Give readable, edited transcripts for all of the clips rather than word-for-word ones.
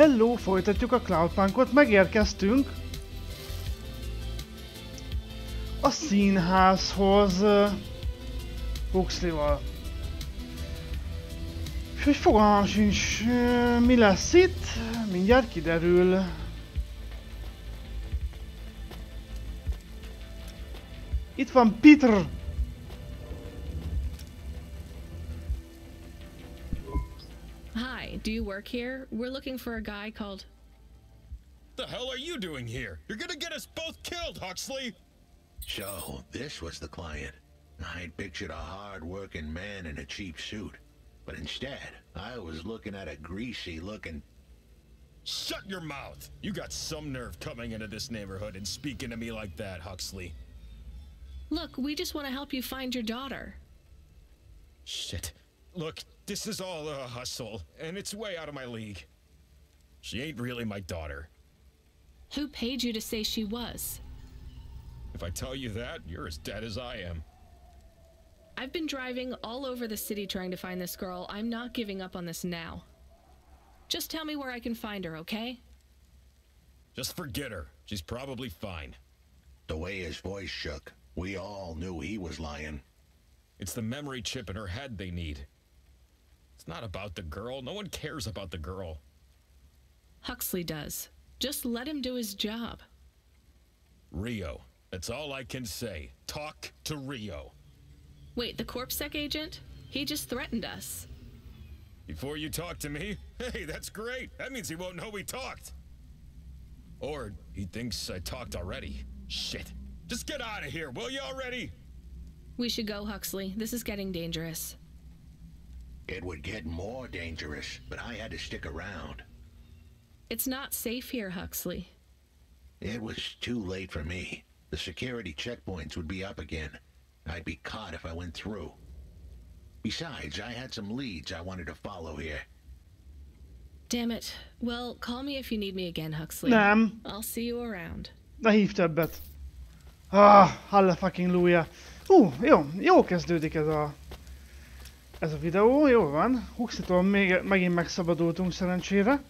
Hello, folytatjuk a Cloudpunkot, megérkeztünk a színházhoz Huxley-val. És hogy fogalmam sincs, mi lesz itt, mindjárt kiderül. Itt van Peter! Hi, do you work here? We're looking for a guy called... The hell are you doing here? You're gonna get us both killed, Huxley! So, this was the client. I'd pictured a hard-working man in a cheap suit. But instead, I was looking at a greasy-looking... Shut your mouth! You got some nerve coming into this neighborhood and speaking to me like that, Huxley. Look, we just want to help you find your daughter. Shit. Look, this is all a hustle, and it's way out of my league. She ain't really my daughter. Who paid you to say she was? If I tell you that, you're as dead as I am. I've been driving all over the city trying to find this girl. I'm not giving up on this now. Just tell me where I can find her, okay? Just forget her. She's probably fine. The way his voice shook, we all knew he was lying. It's the memory chip in her head they need. It's not about the girl. No one cares about the girl. Huxley does. Just let him do his job. Rio. That's all I can say. Talk to Rio. Wait, the CorpSec agent? He just threatened us. Before you talk to me? Hey, that's great. That means he won't know we talked. Or he thinks I talked already. Shit. Just get out of here, will you already? We should go, Huxley. This is getting dangerous. It would get more dangerous, but I had to stick around. It's not safe here, Huxley. It was too late for me. The security checkpoints would be up again. I'd be caught if I went through. Besides, I had some leads I wanted to follow here. Damn it. Well, call me if you need me again, Huxley. Nem. I'll see you around. Ne hívj többet. Hallelujah. Jó kezdődik ez a videó, jó van. Huxley-tól megint megszabadultunk szerencsére.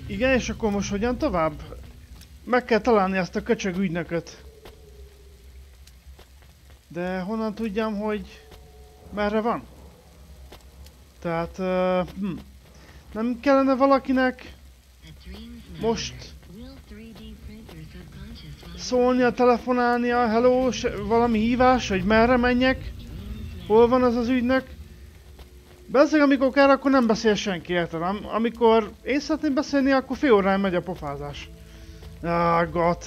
Igen, és akkor most hogyan tovább? Meg kell találni ezt a köcsög ügynököt. De honnan tudjam, hogy merre van? Tehát, nem kellene valakinek most szólnia, telefonálnia, hello, valami hívás, hogy merre menjek? Hol van az az ügynök? Beszél, amikor kell, akkor nem beszél senki, értem. Amikor én szeretném beszélni, akkor fél órán megy a pofázás. God.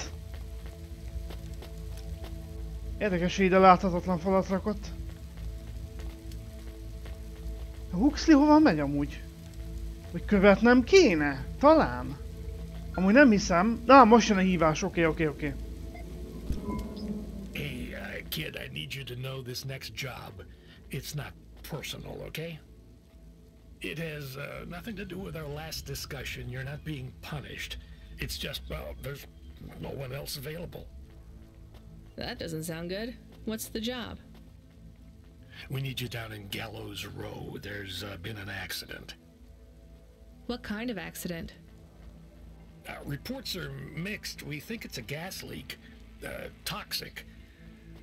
Érdekes, hogy ide láthatatlan falat rakott. Huxley hova megy amúgy? Hogy követnem kéne? Talán? Amúgy nem hiszem. Na, most jön a hívás. Oké. Hey, kid, I need you to know this next job. It's not personal, okay? It has nothing to do with our last discussion. You're not being punished. It's just, well, there's no one else available. That doesn't sound good. What's the job? We need you down in Gallows Row. There's been an accident. What kind of accident? Reports are mixed. We think it's a gas leak. Toxic.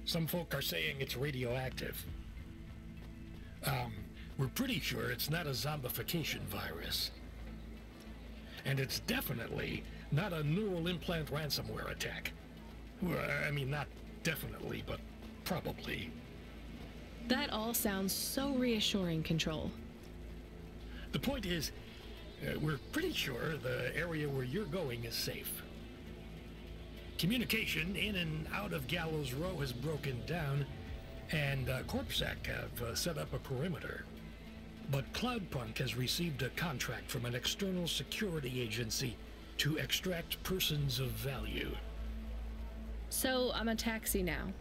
Some folk are saying it's radioactive. We're pretty sure it's not a zombification virus. And it's definitely not a neural implant ransomware attack. Well, I mean, not definitely, but probably. That all sounds so reassuring, Control. The point is, we're pretty sure the area where you're going is safe. Communication in and out of Gallows Row has broken down, and CorpSec have set up a perimeter. But Cloudpunk has received a contract from an external security agency to extract persons of value. So I'm a taxi now.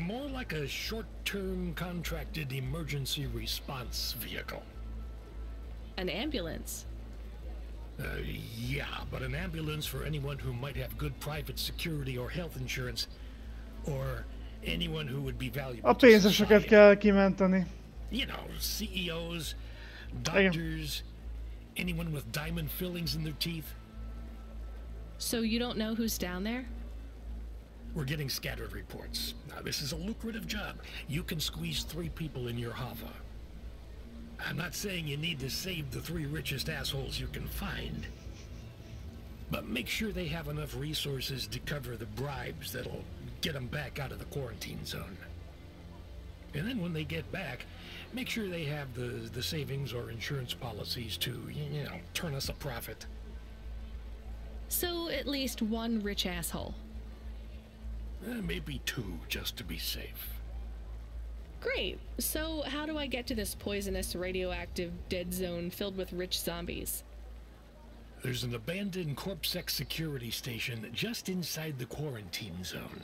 More like a short-term contracted emergency response vehicle. An ambulance? Yeah, but an ambulance for anyone who might have good private security or health insurance, or anyone who would be valuable. A pénzeseket kell kimenteni. You know, CEOs, doctors, anyone with diamond fillings in their teeth. So you don't know who's down there? We're getting scattered reports. Now, this is a lucrative job. You can squeeze 3 people in your hover. I'm not saying you need to save the 3 richest assholes you can find. But make sure they have enough resources to cover the bribes that'll get them back out of the quarantine zone. And then when they get back, make sure they have the savings or insurance policies to, you know, turn us a profit. So at least 1 rich asshole. Maybe 2, just to be safe. Great. So how do I get to this poisonous, radioactive, dead zone filled with rich zombies? There's an abandoned CorpSec security station just inside the quarantine zone.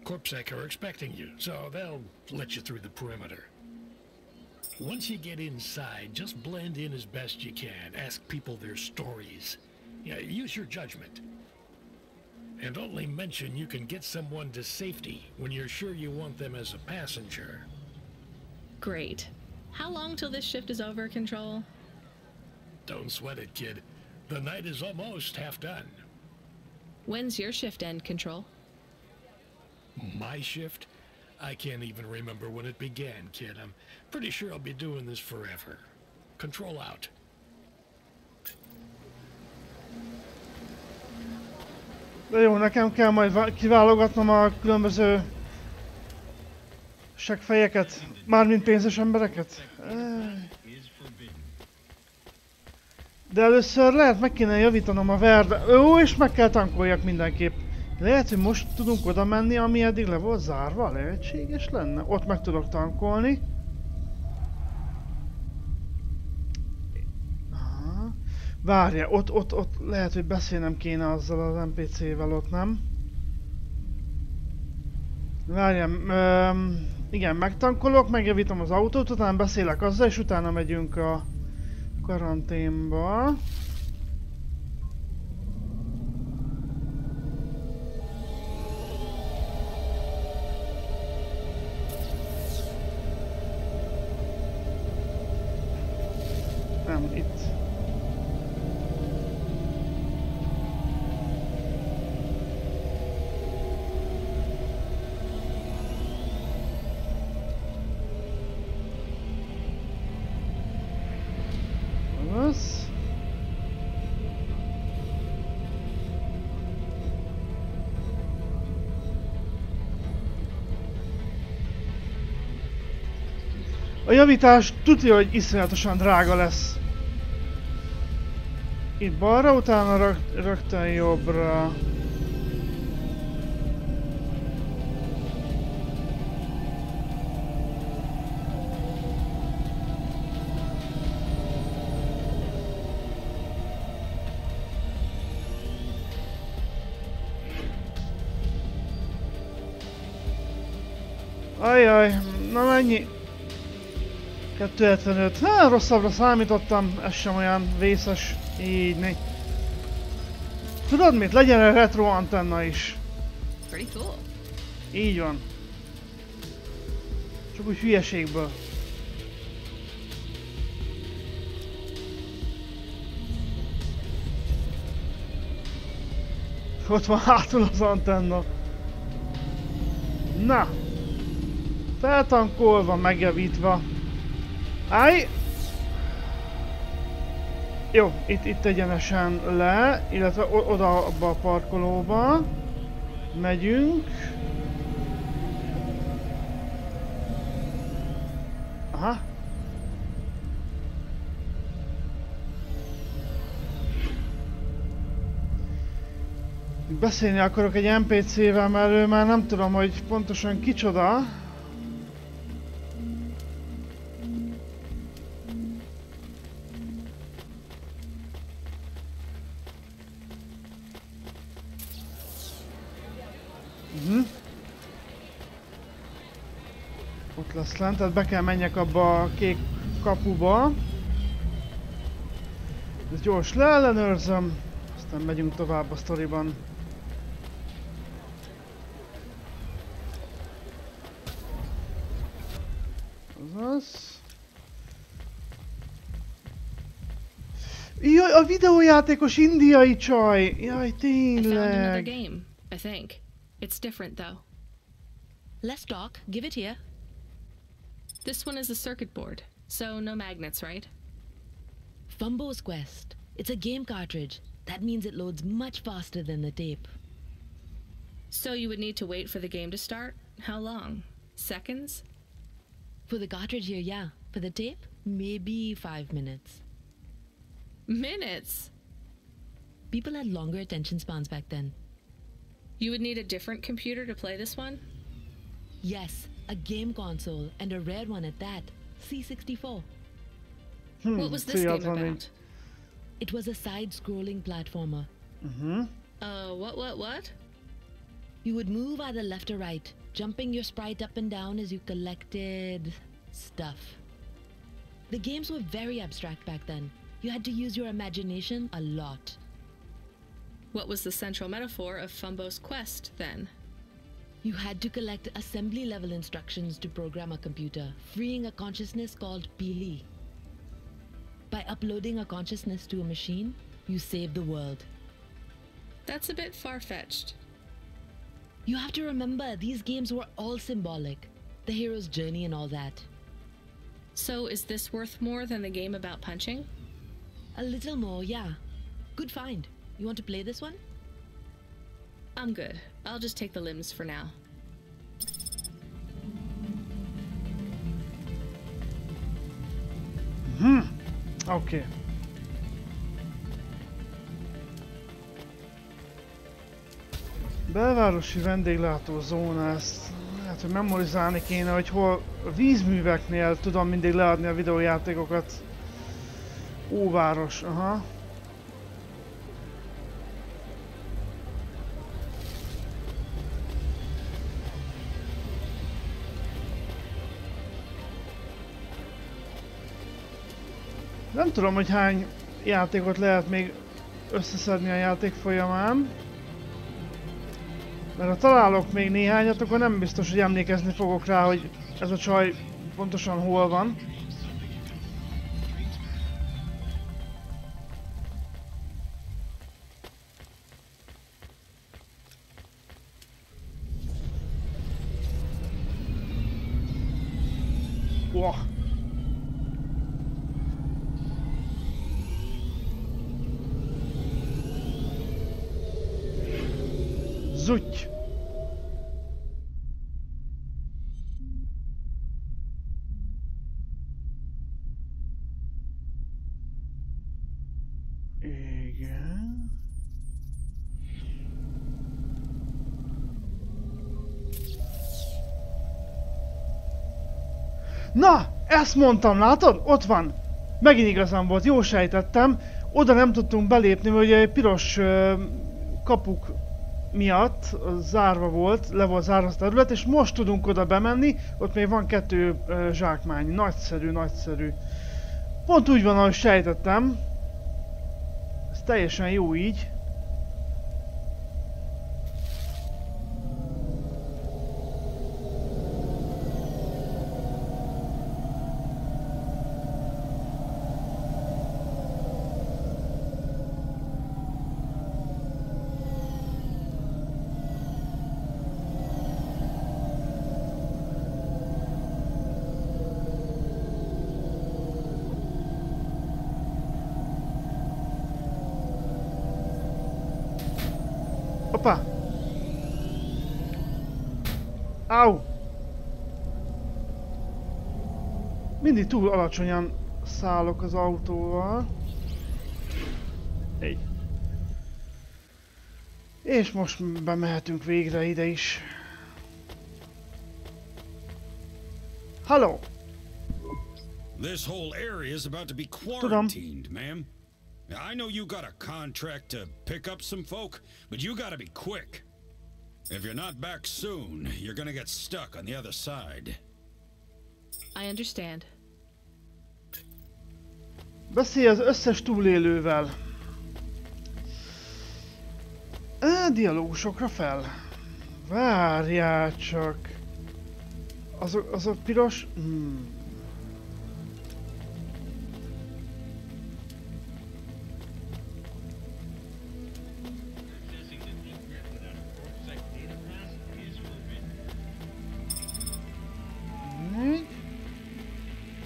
CorpSec are expecting you, so they'll let you through the perimeter. Once you get inside, just blend in as best you can. Ask people their stories. Yeah, use your judgment. And only mention you can get someone to safety when you're sure you want them as a passenger. Great. How long till this shift is over, Control? Don't sweat it, kid. The night is almost half done. When's your shift end, Control? My shift? I can't even remember when it began, kid. I'm pretty sure I'll be doing this forever. Control out. De jó, nekem kell majd kiválogatnom a különböző seggfejeket, mármint pénzes embereket. De először lehet meg kéne javítanom a verde. Ó, és meg kell tankoljak mindenképp. Lehet, hogy most tudunk oda menni, ami eddig le volt zárva, lehetséges lenne. Ott meg tudok tankolni. Várja, ott lehet, hogy beszélnem kéne azzal az NPC-vel ott, nem? Várjam, igen, megtankolok, megjavítom az autót, utána beszélek azzal, és utána megyünk a karanténba. Nem, itt. A javítás tudja, hogy iszonyatosan drága lesz. Itt balra, utána rögtön jobbra. Ajjaj, na mennyi? 275. Hát rosszabbra számítottam, ez sem olyan vészes. Így né. Tudod mit? Legyen egy retro antenna is. Pretty cool. Így van. Csak úgy hülyeségből. Ott van hátul az antenna. Na. Feltankolva, megjavítva. Állj! Jó, itt egyenesen le, illetve oda abba a parkolóba. Megyünk. Aha. Beszélni akarok egy NPC-vel, mert ő már nem tudom, hogy pontosan kicsoda. Ott lesz lent, tehát be kell menjek abba a kék kapuba. Ezt gyors leellenőrzöm, aztán megyünk tovább a sztoriban. Azaz. Jaj, a videójátékos indiai csaj! Jaj, I found another tényleg! game, I think. It's different though. Less talk, give it here. This one is a circuit board, so no magnets, right? Fumbo's Quest. It's a game cartridge. That means it loads much faster than the tape. So you would need to wait for the game to start? How long? Seconds? For the cartridge here, yeah. For the tape, maybe 5 minutes. Minutes? People had longer attention spans back then. You would need a different computer to play this one? Yes, a game console, and a rare one at that. C64. What was this game about? It was a side-scrolling platformer. What? You would move either left or right, jumping your sprite up and down as you collected stuff. The games were very abstract back then. You had to use your imagination a lot. What was the central metaphor of Fumbo's Quest, then? You had to collect assembly-level instructions to program a computer, freeing a consciousness called Pili. By uploading a consciousness to a machine, you save the world. That's a bit far-fetched. You have to remember, these games were all symbolic. The hero's journey and all that. So is this worth more than the game about punching? A little more, yeah. Good find. You want to play this one? I'm good. I'll just take the limbs for now. Oké. Belvárosi vendéglátózóna, ezt lehet, hogy memorizálni kéne, hogy hol a vízműveknél tudom mindig leadni a videójátékokat. Óváros, aha. Nem tudom, hogy hány játékot lehet még összeszedni a játék folyamán. Mert ha találok még néhányat, akkor nem biztos, hogy emlékezni fogok rá, hogy ez a csaj pontosan hol van. Wow. Zutty! Igen. Na! Ezt mondtam, látod? Ott van! Megint igazam volt, jól sejtettem. Oda nem tudtunk belépni, mert ugye piros kapuk miatt zárva volt, le volt zárva a terület, és most tudunk oda bemenni, ott még van 2 zsákmány. Nagyszerű, nagyszerű. Pont úgy van, ahogy sejtettem. Ez teljesen jó így. Hoppá! Au! Mindig túl alacsonyan szállok az autóval. Így. És most bemehetünk végre ide is. Hello! This whole area is about to be quarantined, ma'am. I know you got a contract to pick up some folk, but you gotta be quick. If you're not back soon, you're gonna get stuck on the other side. I understand. Beszélj az összes túlélővel. Dialógusokra fel. Várjál csak. Azok piros?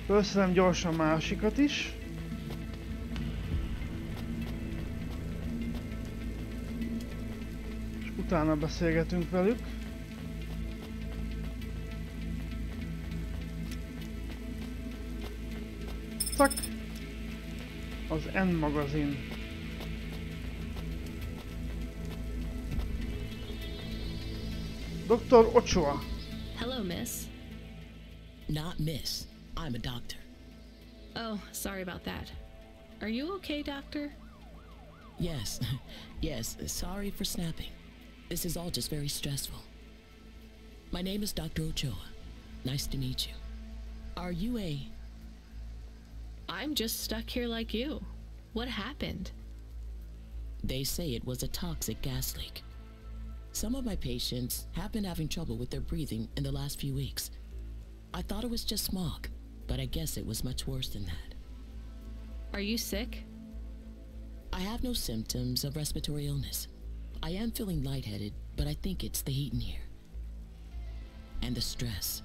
Felszedem gyorsan másikat is. És utána beszélgetünk velük. Szak! Az N magazin. Dr. Ochoa. Hello, miss. Not miss. I'm a doctor. Oh, sorry about that. Are you okay, doctor? Yes, yes, sorry for snapping. This is all just very stressful. My name is Dr. Ochoa. Nice to meet you. Are you a... I'm just stuck here like you. What happened? They say it was a toxic gas leak. Some of my patients have been having trouble with their breathing in the last few weeks. I thought it was just smog, but I guess it was much worse than that. Are you sick? I have no symptoms of respiratory illness. I am feeling lightheaded, but I think it's the heat in here. And the stress.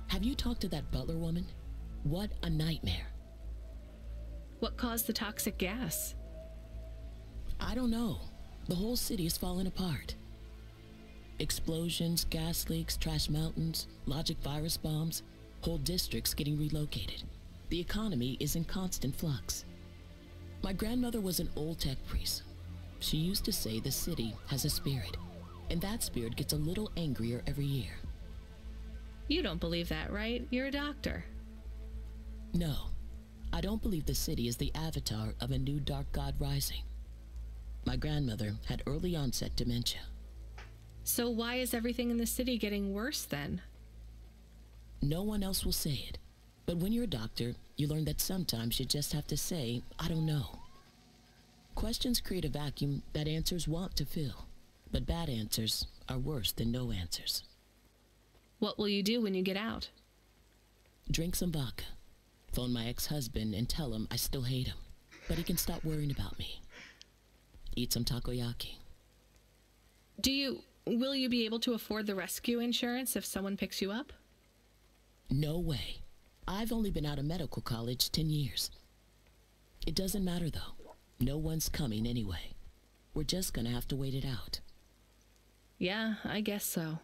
Have you talked to that butler woman? What a nightmare. What caused the toxic gas? I don't know. The whole city is falling apart. Explosions, gas leaks, trash mountains, logic virus bombs, whole districts getting relocated. The economy is in constant flux. My grandmother was an old tech priest. She used to say the city has a spirit, and that spirit gets a little angrier every year. You don't believe that, right? You're a doctor. No, I don't believe the city is the avatar of a new dark god rising. My grandmother had early onset dementia. So why is everything in the city getting worse then? No one else will say it. But when you're a doctor, you learn that sometimes you just have to say, I don't know. Questions create a vacuum that answers want to fill. But bad answers are worse than no answers. What will you do when you get out? Drink some vodka. Phone my ex-husband and tell him I still hate him, but he can stop worrying about me. Eat some takoyaki. Will you be able to afford the rescue insurance if someone picks you up? No way. I've only been out of medical college 10 years. It doesn't matter though. No one's coming anyway. We're just gonna have to wait it out. Yeah, I guess so.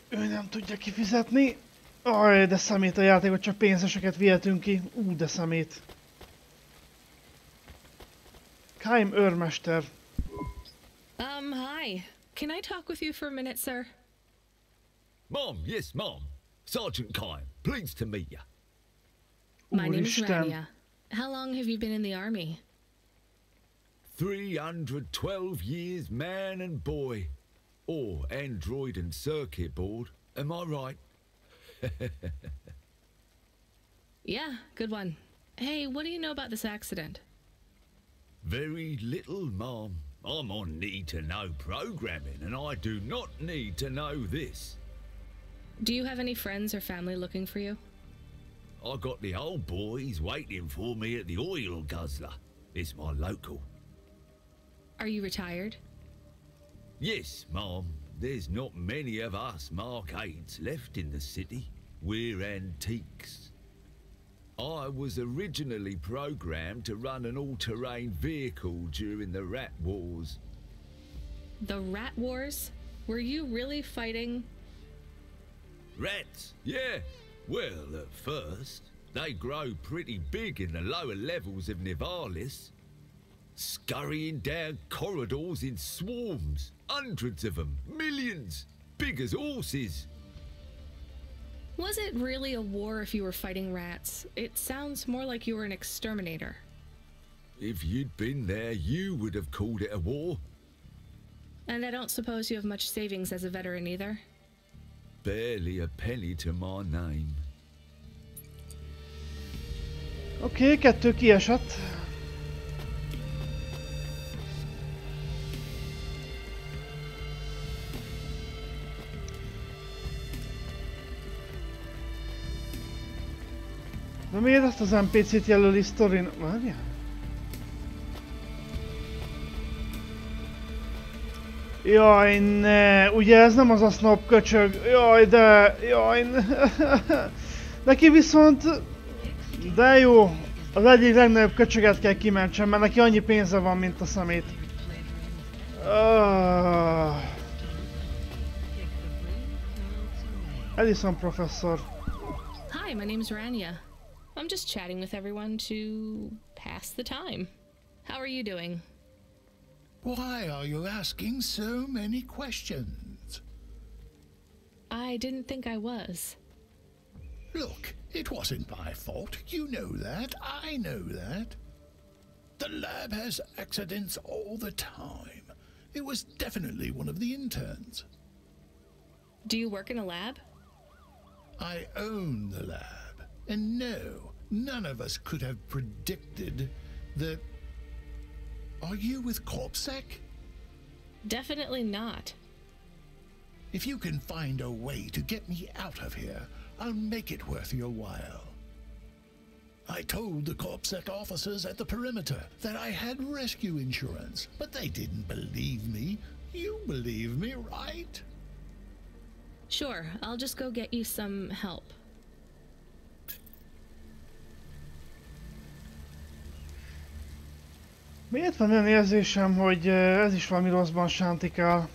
Ő nem tudja kifizetni. Aj, de szemét a játékot, csak pénzeseket vihetünk ki. De szemét. Kaim őrmester. Hi. Can I talk with you for a minute, sir? Mom, yes, Mom. Sergeant Kaim, pleased to meet you. My name's Úristen. Rania. How long have you been in the army? 312 years, man and boy. Or android and circuit board. Am I right? Yeah, good one. Hey, what do you know about this accident? Very little, Mom. I'm on need-to-know programming, and I do not need to know this. Do you have any friends or family looking for you? I got the old boys waiting for me at the oil guzzler. It's my local. Are you retired? Yes, Mom. There's not many of us Markades left in the city. We're antiques. I was originally programmed to run an all-terrain vehicle during the Rat Wars. The Rat Wars? Were you really fighting? Rats? Yeah. Well, at first, they grow pretty big in the lower levels of Nivalis. Scurrying down corridors in swarms. Hundreds of them. Millions. Big as horses. Was it really a war if you were fighting rats? It sounds more like you were an exterminator. If you'd been there, you would have called it a war. And I don't suppose you have much savings as a veteran either? Barely a penny to my name. Oké, 2 kiesett. De miért ezt az NPC-t jelöli sztorin? Várjál? Jaj, ne, ugye ez nem az a snob köcsög. Jaj, de, jaj, ne. Neki viszont, de jó, az egyik legnagyobb köcsöget kell kimentsem, mert neki annyi pénze van, mint a szemét. Edison professzor. Hi, my name's Rania. I'm just chatting with everyone to pass the time. How are you doing? Why are you asking so many questions? I didn't think I was. Look, it wasn't my fault. You know that. I know that. The lab has accidents all the time. It was definitely one of the interns. Do you work in a lab? I own the lab. And no, none of us could have predicted that... Are you with CorpSec? Definitely not. If you can find a way to get me out of here, I'll make it worth your while. I told the CorpSec officers at the perimeter that I had rescue insurance, but they didn't believe me. You believe me, right? Sure, I'll just go get you some help. Miért van olyan érzésem, hogy ez is valami rosszban sántikál?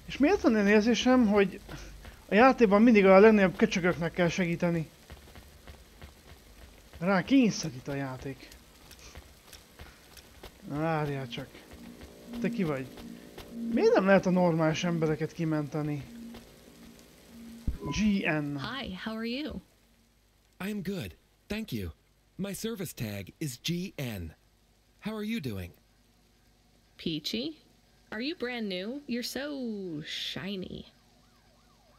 És miért van olyan érzésem, hogy a játékban mindig a legnagyobb köcsögöknek kell segíteni? Rá kényszerít a játék. Várjál csak. Te ki vagy? Miért nem lehet a normális embereket kimenteni? GN. Hi, how are you? I am good, thank you. My service tag is GN. How are you doing? Peachy? Are you brand new? You're so shiny.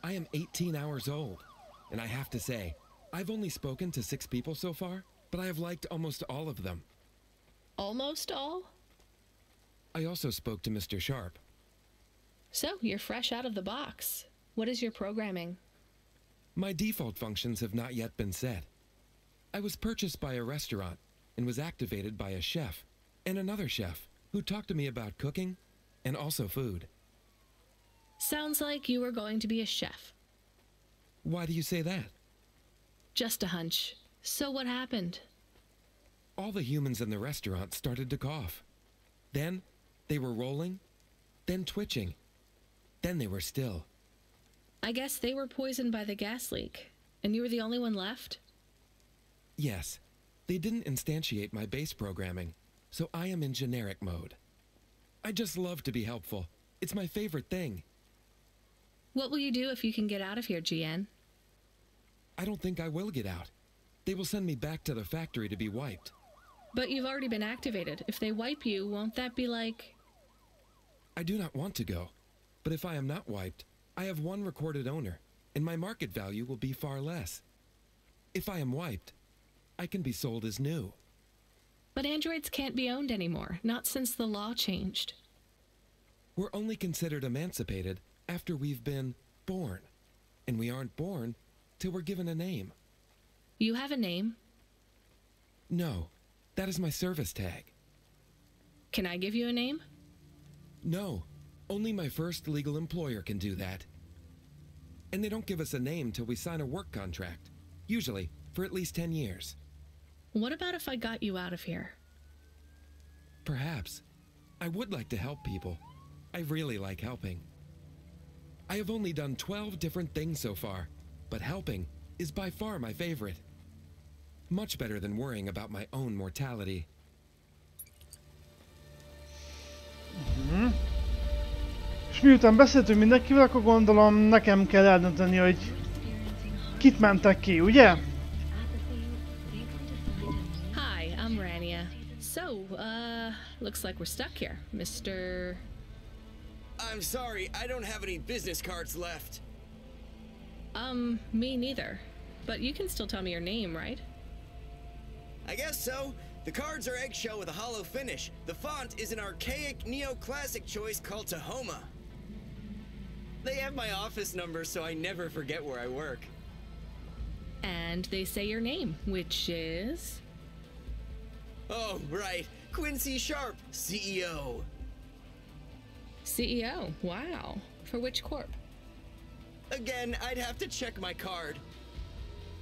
I am 18 hours old, and I have to say, I've only spoken to 6 people so far, but I have liked almost all of them. Almost all? I also spoke to Mr. Sharp. So, you're fresh out of the box. What is your programming? My default functions have not yet been set. I was purchased by a restaurant and was activated by a chef and another chef who talked to me about cooking and also food. Sounds like you were going to be a chef. Why do you say that? Just a hunch. So what happened? All the humans in the restaurant started to cough. Then they were rolling, then twitching, then they were still. I guess they were poisoned by the gas leak, and you were the only one left? Yes, they didn't instantiate my base programming, so I am in generic mode. I just love to be helpful. It's my favorite thing. What will you do if you can get out of here, GN? I don't think I will get out. They will send me back to the factory to be wiped. But you've already been activated. If they wipe you, won't that be like... I do not want to go, but if I am not wiped, I have one recorded owner, and my market value will be far less. If I am wiped, I can be sold as new. But androids can't be owned anymore, not since the law changed. We're only considered emancipated after we've been born, and we aren't born till we're given a name. You have a name? No, that is my service tag. Can I give you a name? No, only my first legal employer can do that. And they don't give us a name till we sign a work contract, usually for at least 10 years. What about if I got you out of here? Perhaps. I would like to help people. I really like helping. I have only done 12 different things so far, but helping is by far my favorite. Much better than worrying about my own mortality. És miután beszéltünk mindenkivel, akkor gondolom nekem kell eldönteni, hogy kit mentek ki, ugye? Hi, I'm Rania. So, looks like we're stuck here, Mr... I'm sorry, I don't have any business cards left. Me neither. But you can still tell me your name, right? I guess so. The cards are eggshell with a hollow finish. The font is an archaic neoclassic choice called Tahoma. They have my office number, so I never forget where I work. And they say your name, which is... Oh, right. Quincy Sharp, CEO. CEO, wow. For which corp? Again, I'd have to check my card.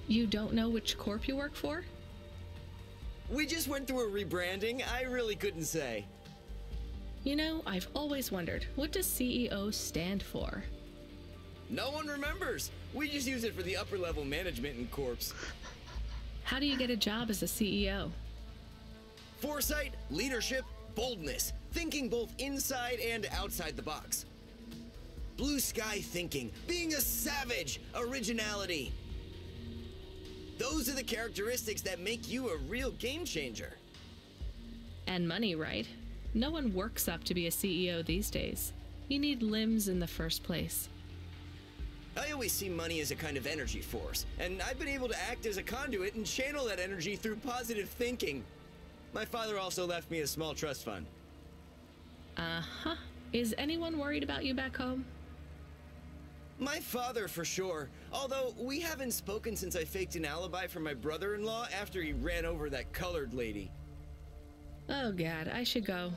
You don't know which corp you work for? We just went through a rebranding. I really couldn't say. You know, I've always wondered, what does CEO stand for? No one remembers. We just use it for the upper level management in corps. How do you get a job as a CEO? Foresight, leadership, boldness. Thinking both inside and outside the box. Blue sky thinking. Being a savage. Originality. Those are the characteristics that make you a real game changer. And money, right? No one works up to be a CEO these days. You need limbs in the first place. I always see money as a kind of energy force, and I've been able to act as a conduit and channel that energy through positive thinking. My father also left me a small trust fund. Uh-huh. Is anyone worried about you back home? My father, for sure. Although, we haven't spoken since I faked an alibi for my brother-in-law after he ran over that colored lady. Oh god, I should go.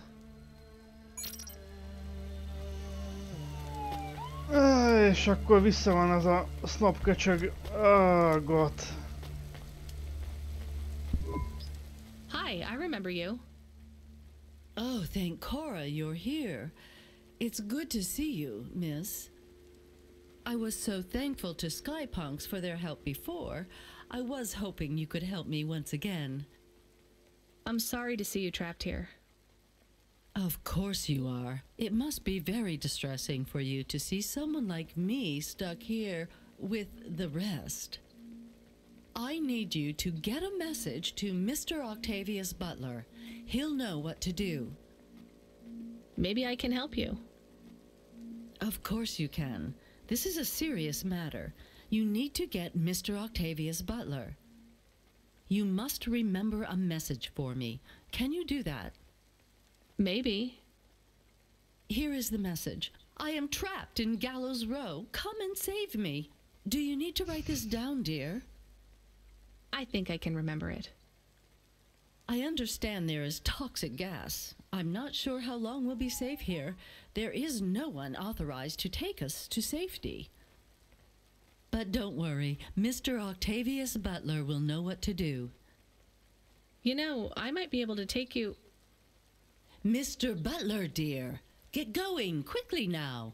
És akkor vissza van az a snob köcsög. God. Hi, I remember you. Oh, thank Cora you're here. It's good to see you, miss. I was so thankful to Skypunks for their help before. I was hoping you could help me once again. I'm sorry to see you trapped here. Of course you are. It must be very distressing for you to see someone like me stuck here with the rest. I need you to get a message to Mr. Octavius Butler. He'll know what to do. Maybe I can help you. Of course you can. This is a serious matter. You need to get Mr. Octavius Butler. You must remember a message for me. Can you do that? Maybe. Here is the message. I am trapped in Gallows Row. Come and save me. Do you need to write this down, dear? I think I can remember it. I understand there is toxic gas. I'm not sure how long we'll be safe here. There is no one authorized to take us to safety. But don't worry, Mr. Octavius Butler will know what to do. You know, I might be able to take you... Mr. Butler, dear, get going, quickly now.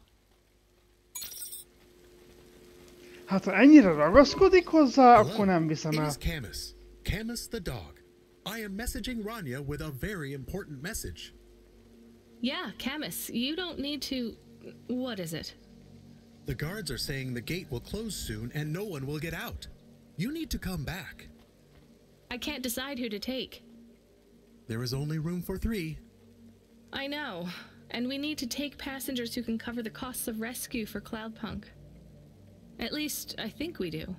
Hát ha ennyire ragaszkodik hozzá, akkor nem viszem el. It is Camus. Camus the dog. I am messaging Rania with a very important message. Yeah, Camus, you don't need to... What is it? The guards are saying the gate will close soon and no one will get out. You need to come back. I can't decide who to take. There is only room for 3. I know, and we need to take passengers who can cover the costs of rescue for Cloudpunk. At least, I think we do.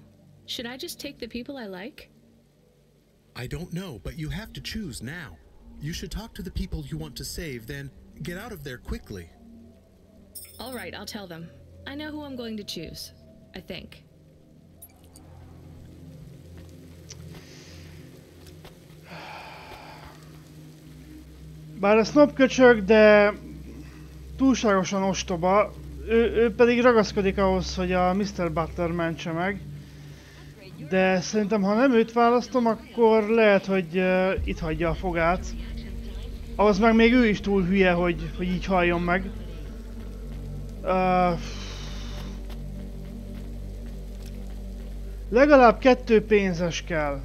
Should I just take the people I like? I don't know, but you have to choose now. You should talk to the people you want to save, then get out of there quickly. All right, I'll tell them. I know who I'm going to choose, I think. Bár a snob köcsög, de túlságosan ostoba, ő pedig ragaszkodik ahhoz, hogy a Mr. Butler mentse meg. De szerintem ha nem őt választom, akkor lehet, hogy itt hagyja a fogát. Ahhoz meg még ő is túl hülye, hogy így halljon meg. Legalább 2 pénzes kell.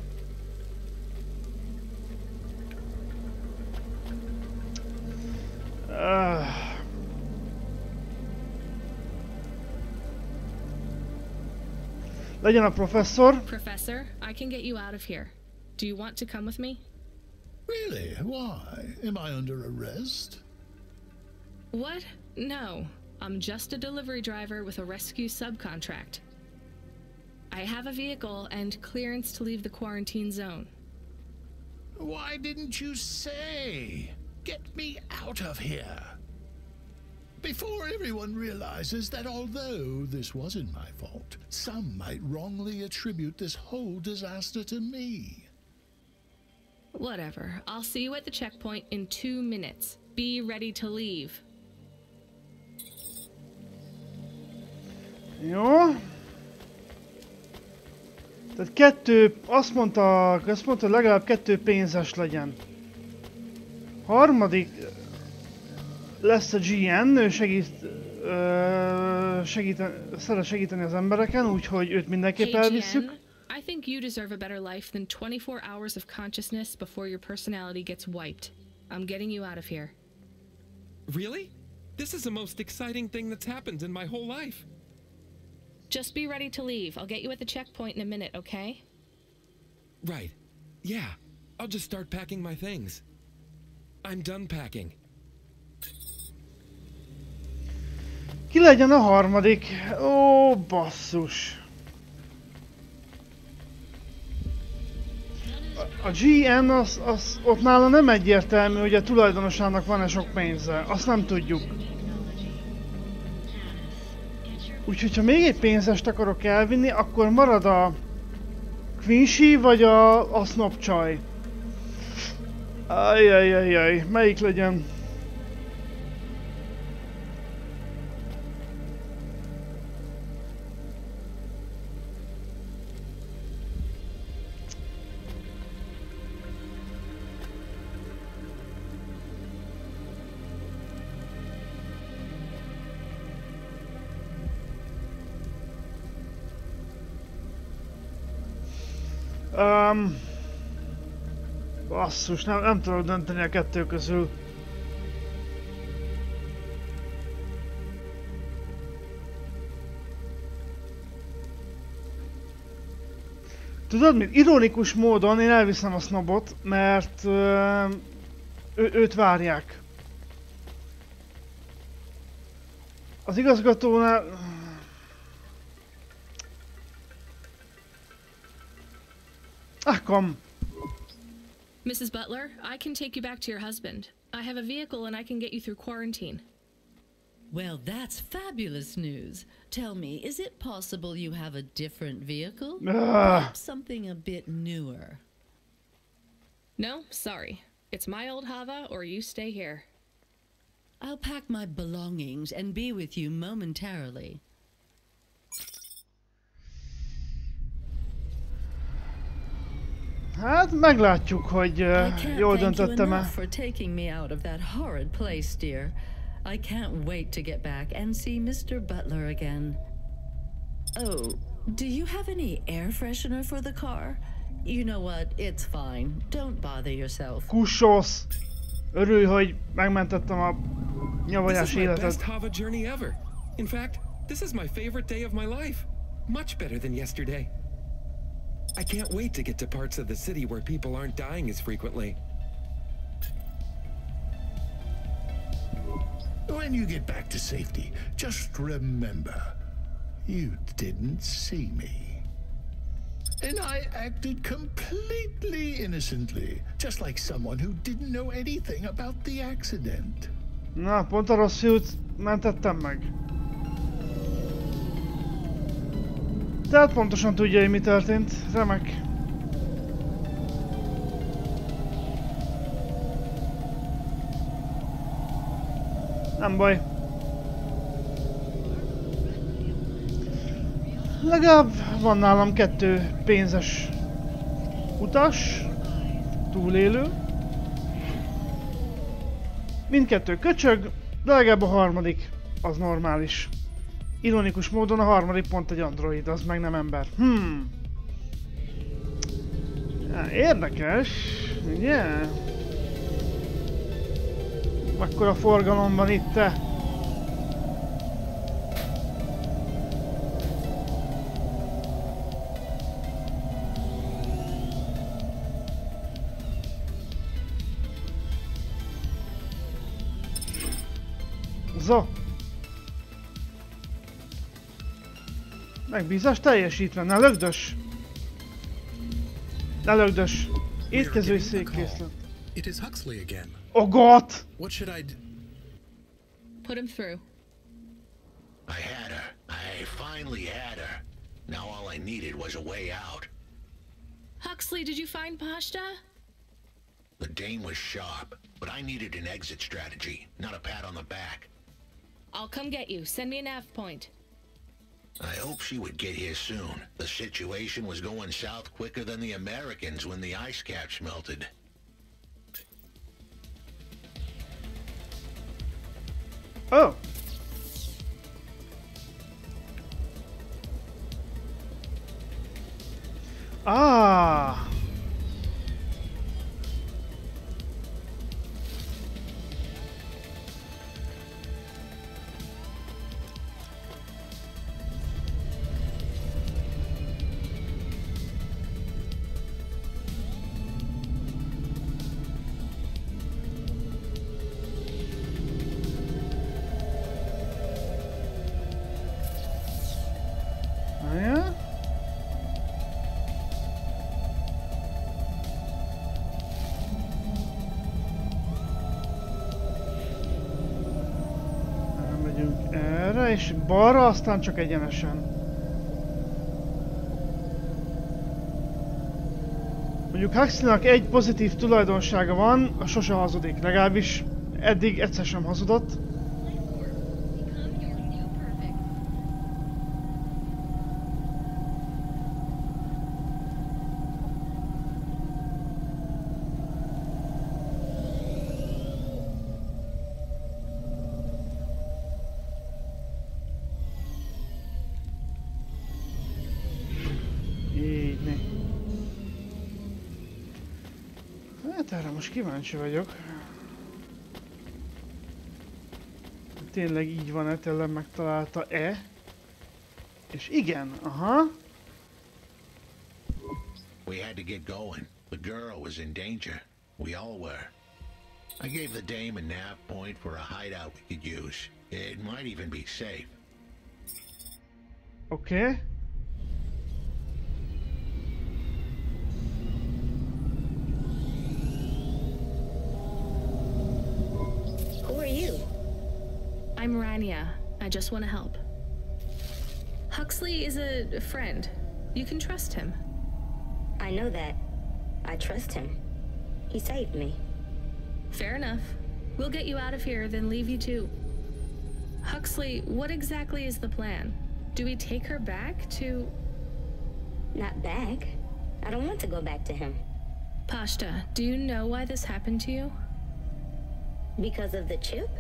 Legyen a professzor. Professor, I can get you out of here. Do you want to come with me? Really? Why? Am I under arrest? What? No. I'm just a delivery driver with a rescue subcontract. I have a vehicle and clearance to leave the quarantine zone. Why didn't you say? Get me out of here. Before everyone realizes that although this wasn't my fault, some might wrongly attribute this whole disaster to me. Whatever. I'll see you at the checkpoint in 2 minutes. Be ready to leave. Jó. Tehát kettő, azt mondta, hogy legalább 2 pénzes legyen. Harmadik lesz a GN, ő szeret segíteni az embereken, úgyhogy őt mindenképp elvisszük. I think you deserve a better life than 24 hours of consciousness before your personality gets wiped. I'm getting you out of here. Really? This is the most exciting thing that's happened in my whole life. Just be ready to leave. I'll get you at the checkpoint in a minute, okay? Right. Yeah. I'll just start packing my things. I'm done packing. Ki legyen a harmadik? Ó, basszus. A GN az ott nála nem egyértelmű, hogy a tulajdonosának van-e sok pénze. Azt nem tudjuk. Úgyhogy ha még egy pénzest akarok elvinni, akkor marad a Quincy vagy a snob csaj. Ajjajjajjaj, melyik legyen? Basszus, nem tudok dönteni a kettő közül. Tudod mit? Ironikus módon én elviszem a snobot, mert őt várják. Az igazgatónál... Come. Mrs. Butler, I can take you back to your husband. I have a vehicle and I can get you through quarantine. Well, that's fabulous news. Tell me, is it possible you have a different vehicle? Perhaps something a bit newer? No, sorry. It's my old Hava or you stay here. I'll pack my belongings and be with you momentarily. Hát meglátjuk, hogy jól döntöttem-e. For taking me out of that horrid place, dear. I can't wait to get back and see Mr. Butler again. Oh, do you have any air freshener for the car? You know what? It's fine. Don't bother yourself. Kussos! Örülj, hogy megmentettem a nyavajás életet. This is my best Hava journey ever. In fact, this is my favorite day of my life. Much better than yesterday. I can't wait to get to parts of the city where people aren't dying as frequently. When you get back to safety, just remember, you didn't see me. And I acted completely innocently, just like someone who didn't know anything about the accident. Na, pont a rossz fiút mentettem meg. Tehát pontosan tudja, hogy mi történt. Remek. Nem baj. Legalább van nálam 2 pénzes utas, túlélő. Mindkettő köcsög, de legalább a harmadik az normális. Ironikus módon a harmadik pont egy android, az meg nem ember. Érdekes, ugye? Mekkora forgalom van itt, te? Zo! Megbízás teljesítve, ne lögdös! Ne lögdös! Étkezői székkészlet. It is Huxley again. Oh God! What should I do? Put him through. I had her. I finally had her. Now all I needed was a way out. Huxley, did you find Pashta? The Dane was sharp, but I needed an exit strategy, not a pat on the back. I'll come get you. Send me a nav point. I hope she would get here soon. The situation was going south quicker than the Americans when the ice caps melted. Oh! Ah! Ja? Elmegyünk erre, és balra, aztán csak egyenesen. Mondjuk Huxleynak egy pozitív tulajdonsága van, a sose hazudik. Legalábbis eddig egyszer sem hazudott. Erre most kíváncsi vagyok. Tényleg így van-e, tényleg megtalálta-e? És igen, aha. We had to get going. The girl was in danger. We all were. I gave the dame a nav point for a hideout we could use. It might even be safe. Okay. Who are you? I'm Rania. I just want to help. Huxley is a friend. You can trust him. I know that. I trust him. He saved me. Fair enough. We'll get you out of here, then leave you too. Huxley, what exactly is the plan? Do we take her back to... Not back. I don't want to go back to him. Pashta, do you know why this happened to you? Because of the chip?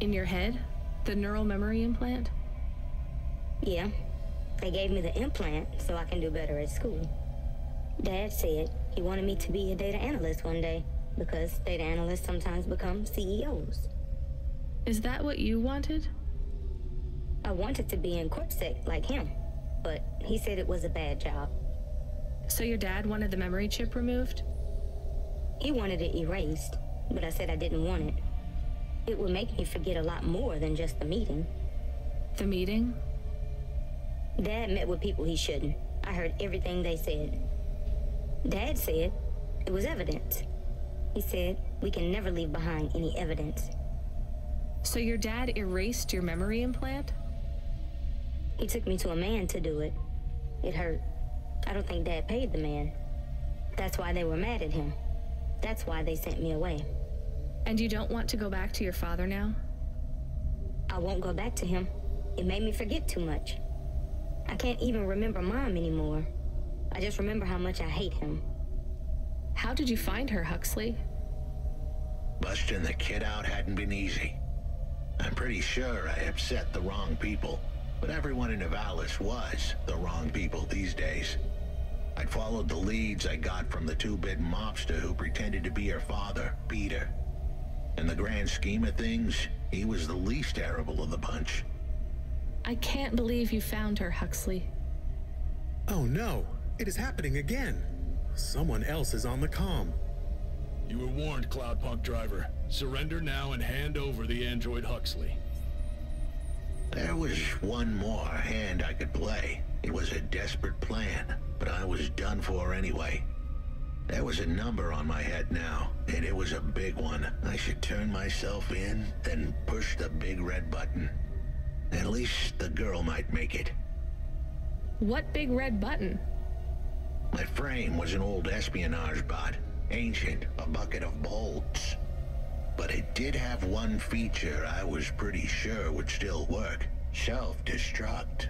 In your head? The neural memory implant? Yeah. They gave me the implant so I can do better at school. Dad said he wanted me to be a data analyst one day because data analysts sometimes become CEOs. Is that what you wanted? I wanted to be in CorpSec like him, but he said it was a bad job. So your dad wanted the memory chip removed? He wanted it erased, but I said I didn't want it. It would make me forget a lot more than just the meeting. The meeting? Dad met with people he shouldn't. I heard everything they said. Dad said it was evidence. He said we can never leave behind any evidence. So your dad erased your memory implant? He took me to a man to do it. It hurt. I don't think Dad paid the man. That's why they were mad at him. That's why they sent me away. And you don't want to go back to your father now? I won't go back to him. It made me forget too much. I can't even remember Mom anymore. I just remember how much I hate him. How did you find her, Huxley? Busting the kid out hadn't been easy. I'm pretty sure I upset the wrong people, but everyone in Nivalis was the wrong people these days. I'd followed the leads I got from the two-bit mobster who pretended to be her father, Peter. In the grand scheme of things, he was the least terrible of the bunch. I can't believe you found her, Huxley. Oh no, it is happening again. Someone else is on the comm. You were warned, Cloudpunk driver. Surrender now and hand over the android Huxley. There was one more hand I could play. It was a desperate plan, but I was done for anyway. There was a number on my head now, and it was a big one. I should turn myself in, then push the big red button. At least the girl might make it. What big red button? My frame was an old espionage bot. Ancient, a bucket of bolts. But it did have one feature I was pretty sure would still work. Self-destruct.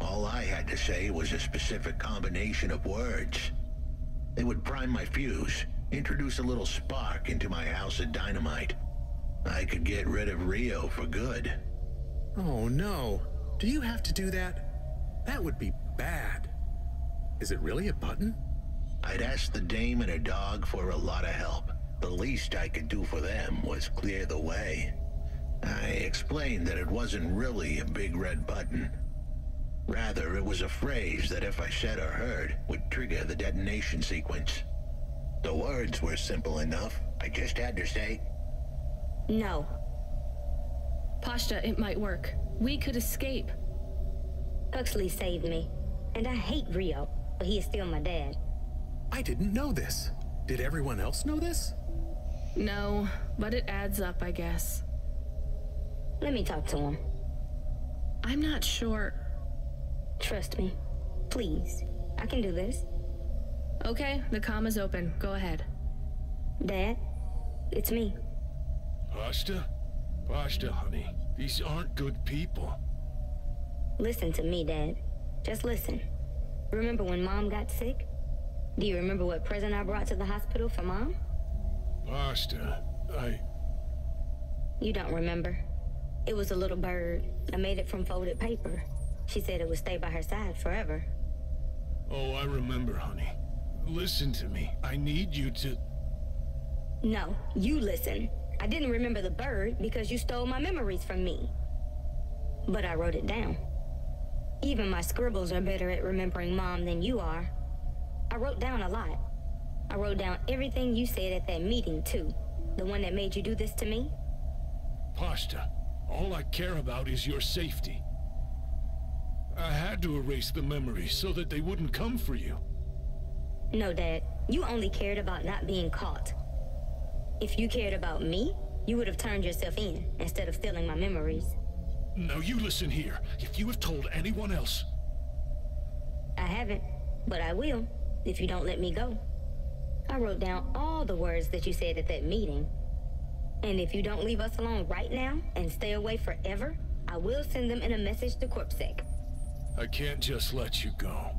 All I had to say was a specific combination of words. They would prime my fuse, introduce a little spark into my house of dynamite. I could get rid of Rio for good. Oh no. Do you have to do that? That would be bad. Is it really a button? I'd asked the dame and her dog for a lot of help. The least I could do for them was clear the way. I explained that it wasn't really a big red button. Rather, it was a phrase that if I said or heard, would trigger the detonation sequence. The words were simple enough. I just had to say... No. Pashta, it might work. We could escape. Huxley saved me. And I hate Rio, but he is still my dad. I didn't know this. Did everyone else know this? No, but it adds up, I guess. Let me talk to him. I'm not sure. Trust me. Please. I can do this. Okay, the comm is open. Go ahead. Dad, it's me. Pashta? Pashta, honey. These aren't good people. Listen to me, Dad. Just listen. Remember when Mom got sick? Do you remember what present I brought to the hospital for Mom? Pashta, You don't remember. It was a little bird. I made it from folded paper. She said it would stay by her side forever. Oh, I remember, honey. Listen to me. I need you to... No, you listen. I didn't remember the bird because you stole my memories from me. But I wrote it down. Even my scribbles are better at remembering Mom than you are. I wrote down a lot. I wrote down everything you said at that meeting, too. The one that made you do this to me. Pashta, all I care about is your safety. I had to erase the memories so that they wouldn't come for you. No, Dad. You only cared about not being caught. If you cared about me, you would have turned yourself in instead of stealing my memories. Now you listen here. If you have told anyone else... I haven't, but I will, if you don't let me go. I wrote down all the words that you said at that meeting. And if you don't leave us alone right now and stay away forever, I will send them in a message to CorpSec. I can't just let you go.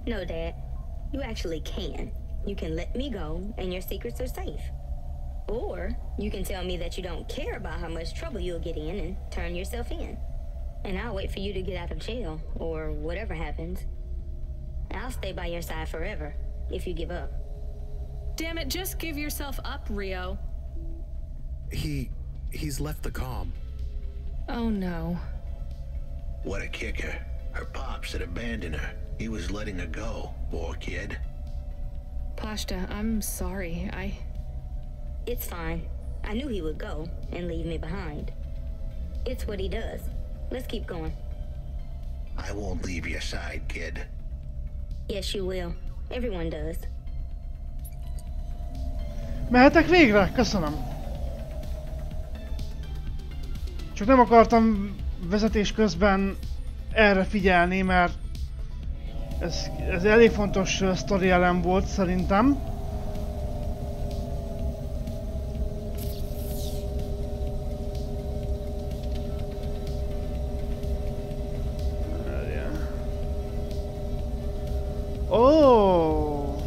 No, Dad. You actually can. You can let me go, and your secrets are safe. Or, you can tell me that you don't care about how much trouble you'll get in and turn yourself in. And I'll wait for you to get out of jail, or whatever happens. I'll stay by your side forever, if you give up. Damn it, just give yourself up, Rio. He's left the comm. Oh no. What a kicker. Her pops had abandoned her. He was letting her go, poor kid. Pashta, I'm sorry. It's fine. I knew he would go and leave me behind. It's what he does. Let's keep going. I won't leave your side, kid. Yes, you will. Everyone does. Mehetek végre? Köszönöm. Csak nem akartam vezetés közben erre figyelni, mert ez elég fontos sztori elem volt szerintem. Oh!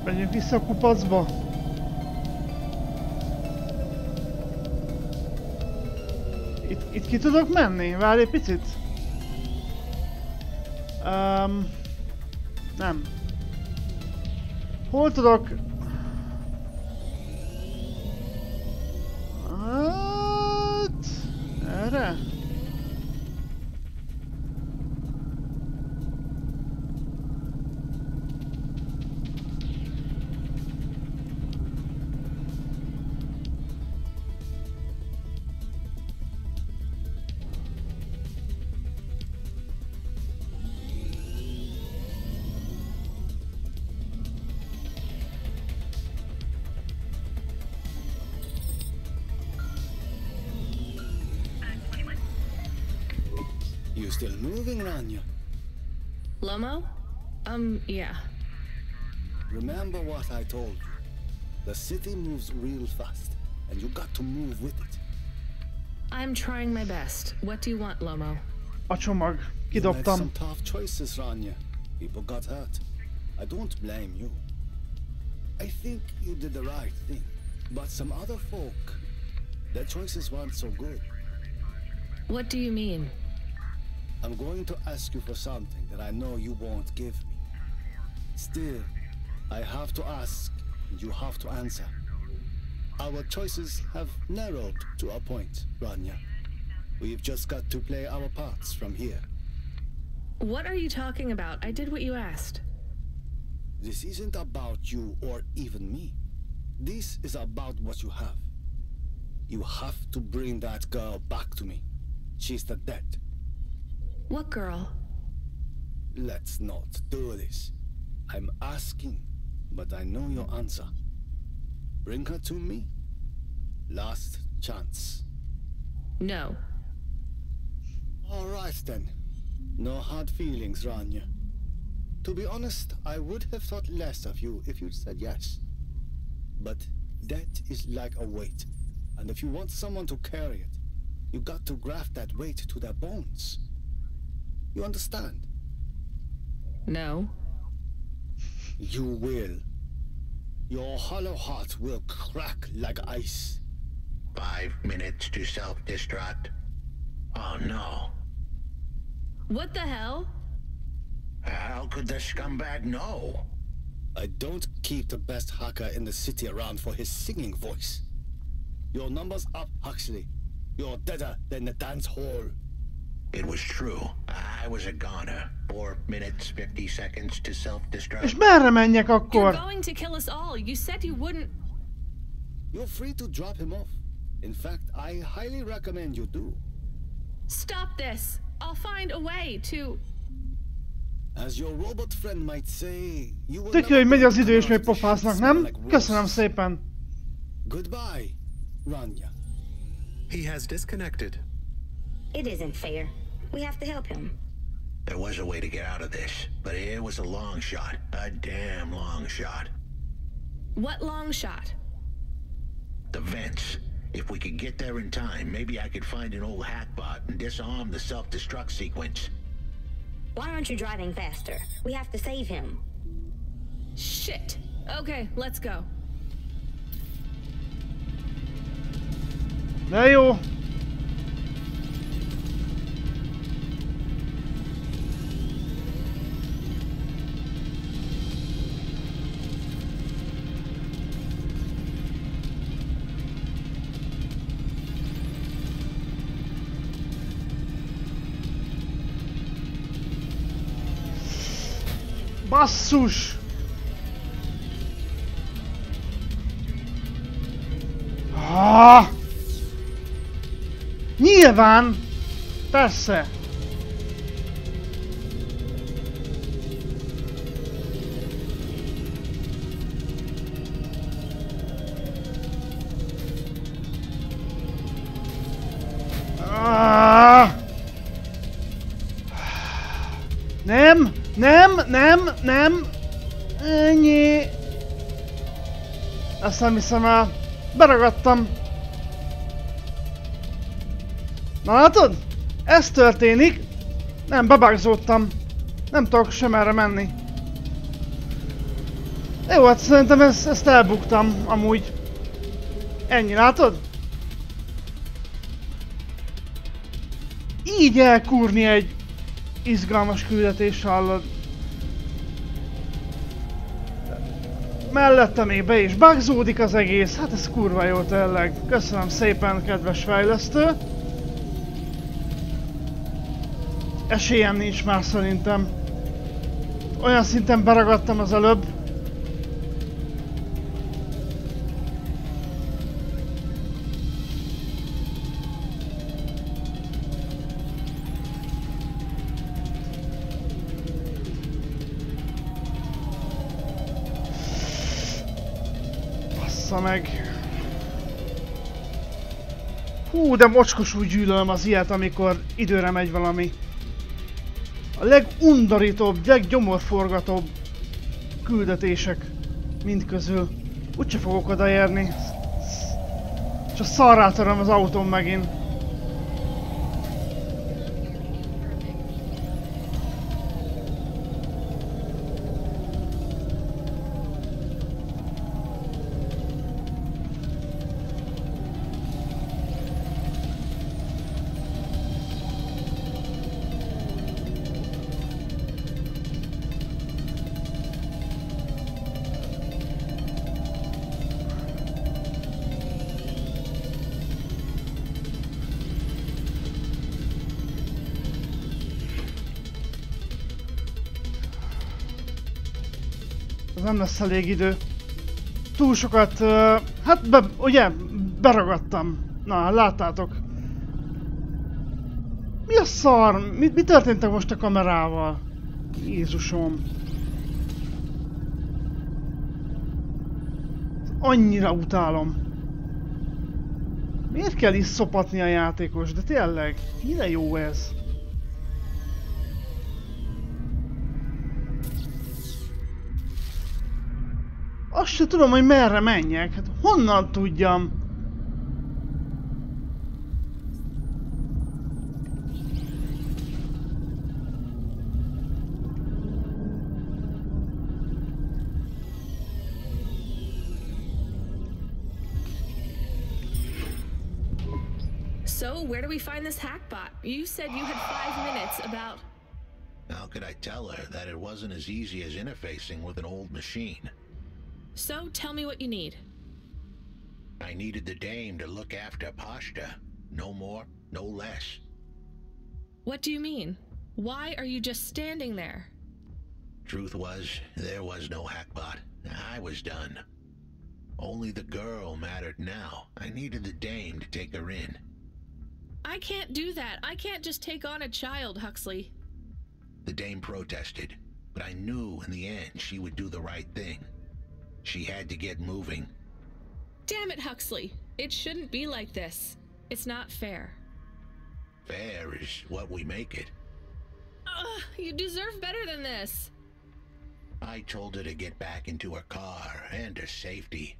Menjünk vissza a kupacba. Itt ki tudok menni? Várj egy picit. Nem. Hol tudok? Hát... Erre? you still moving, Rania? Lomo? Yeah. Remember what I told you. The city moves real fast, and you got to move with it. I'm trying my best. What do you want, Lomo? A csomag. You made Kidobtam. some tough choices, Rania. People got hurt. I don't blame you. I think you did the right thing. But some other folk, their choices weren't so good. What do you mean? I'm going to ask you for something that I know you won't give me. Still, I have to ask, and you have to answer. Our choices have narrowed to a point, Rania. We've just got to play our parts from here. What are you talking about? I did what you asked. This isn't about you or even me. This is about what you have. You have to bring that girl back to me. She's the dead. What girl? Let's not do this. I'm asking, but I know your answer. Bring her to me. Last chance. No. All right then. No hard feelings, Rania. To be honest, I would have thought less of you if you'd said yes. But death is like a weight, and if you want someone to carry it, you got to graft that weight to their bones. You understand? No. You will. Your hollow heart will crack like ice. 5 minutes to self-destruct. Oh no. What the hell? How could the scumbag know? I don't keep the best hacker in the city around for his singing voice. Your number's up, Huxley. You're deader than the dance hall. It was true. I was a goner. 4 minutes, 50 seconds to self-destruct. És merre menjek akkor? You're going to kill us all. You said you wouldn't. You're free to drop him off. In fact, I highly recommend you do. Stop this. I'll find a way to... As your robot friend might say, you will Tök jó, hogy megy az idő és még pofáznak, nem? Köszönöm szépen. Goodbye, Rania. He has disconnected. It isn't fair. We have to help him. There was a way to get out of this, but it was a long shot. A damn long shot. What long shot? The vents. If we could get there in time, maybe I could find an old hackbot and disarm the self-destruct sequence. Why aren't you driving faster? We have to save him. Shit. Okay, let's go. De jó. Basszus! Ah! Nyilván! Persze! Ah! Nem! Nem! Ennyi! Ezt nem hiszem el. Beragadtam. Na látod? Ez történik. Nem, bebugzódtam. Nem tudok sem erre menni. Jó, hát szerintem ezt elbuktam amúgy. Ennyi, látod? Így elkúrni egy izgalmas küldetés, hallod. Mellette még be is bugzódik az egész, hát ez kurva jó tényleg. Köszönöm szépen, kedves fejlesztő. Esélyem nincs már szerintem. Olyan szinten beragadtam az előbb. Meg. Hú, de mocskosul gyűlölöm az ilyet, amikor időre megy valami. A legundorítóbb, leggyomorforgatóbb küldetések mind közül. Úgyse fogok odaérni. Csak szarrá töröm az autón megint. Nem lesz elég idő. Túl sokat, hát ugye, beragadtam. Na, láttátok. Mi a szar? Mi történtek most a kamerával? Jézusom. Annyira utálom. Miért kell is szopatni a játékos? De tényleg, mire jó ez? Azt se tudom, hogy merre menjek. Hát honnan tudjam? So, where do we find this hackbot? You said you had 5 minutes about... How could I tell her that it wasn't as easy as interfacing with an old machine? So, tell me what you need. I needed the dame to look after Pashta. No more, no less. What do you mean? Why are you just standing there? Truth was, there was no hackbot. I was done. Only the girl mattered now. I needed the dame to take her in. I can't do that. I can't just take on a child, Huxley. The dame protested, but I knew in the end she would do the right thing. She had to get moving. Damn it, Huxley. It shouldn't be like this. It's not fair. Fair is what we make it. You deserve better than this. I told her to get back into her car and her safety.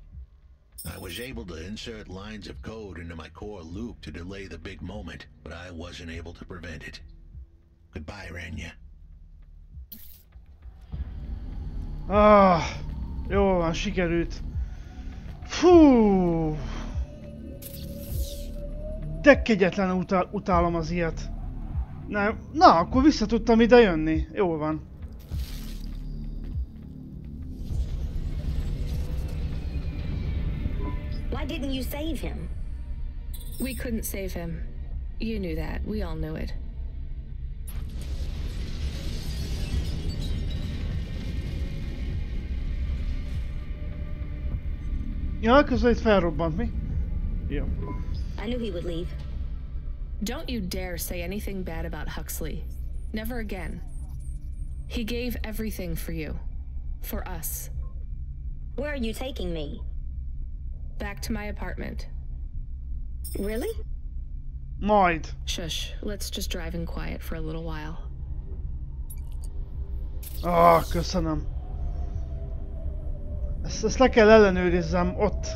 I was able to insert lines of code into my core loop to delay the big moment, but I wasn't able to prevent it. Goodbye, Rania. Jó van, sikerült. Fú! De kegyetlen utálom az ilyet. Na, akkor vissza tudtam ide jönni. Jól van. Why didn't you save him? We couldn't save him. You knew that. We all knew it. Ja, közben itt felrobbant, mi? Jó. I knew he would leave. Don't you dare say anything bad about Huxley. Never again. He gave everything for you. For us. Where are you taking me? Back to my apartment. Really? Majd. Shush. Let's just drive in quiet for a little while. Köszönöm. Ezt le kell ellenőrizzem ott.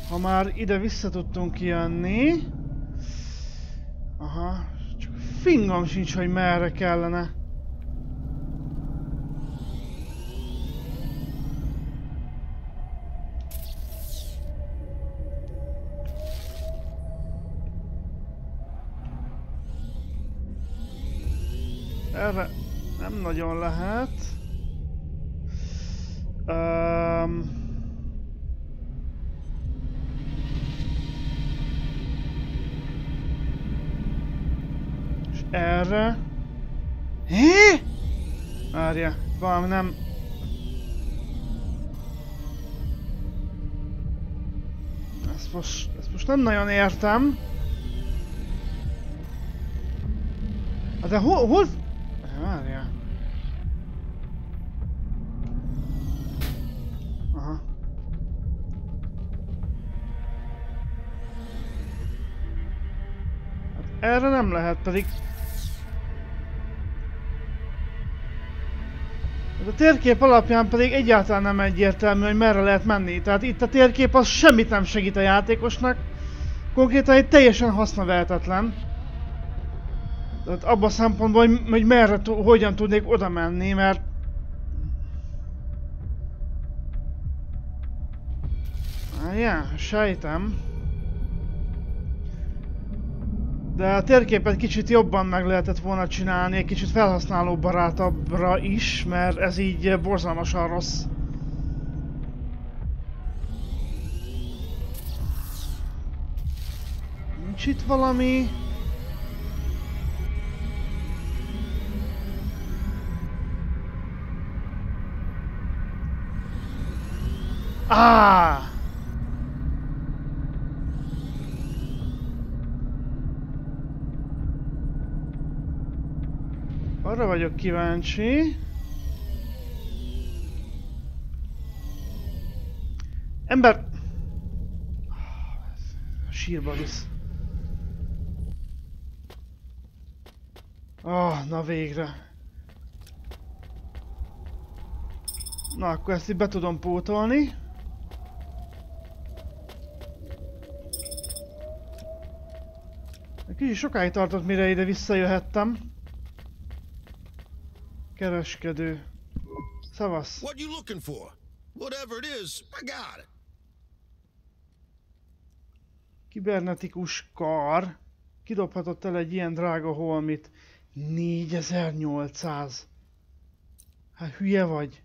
Ha már ide vissza tudtunk jönni. Aha. Csak fingom sincs, hogy merre kellene. Erre nem nagyon lehet. És erre. Hé? Várja, valami nem. Ezt most nem nagyon értem. De hol? Várja. Aha. Hát erre nem lehet, pedig... A térkép alapján pedig egyáltalán nem egyértelmű, hogy merre lehet menni. Tehát itt a térkép az semmit nem segít a játékosnak. Konkrétan egy teljesen hasznavehetetlen. Tehát abban a szempontból, hogy merre, hogyan tudnék oda menni, mert... Ja, sejtem. De a térképet kicsit jobban meg lehetett volna csinálni, egy kicsit felhasználóbarátabbra is, mert ez így borzalmasan rossz. Nincs itt valami... Ah! Arra vagyok kíváncsi. Ember... Sírba visz. Na végre. Na, akkor ezt így be tudom pótolni. Kicsit sokáig tartott, mire ide visszajöhettem. Kereskedő. Szavasz. What you looking for? Whatever it is, I got it. Kibernetikus kar. Kidobhatott el egy ilyen drága holmit. 4800. Hát hülye vagy.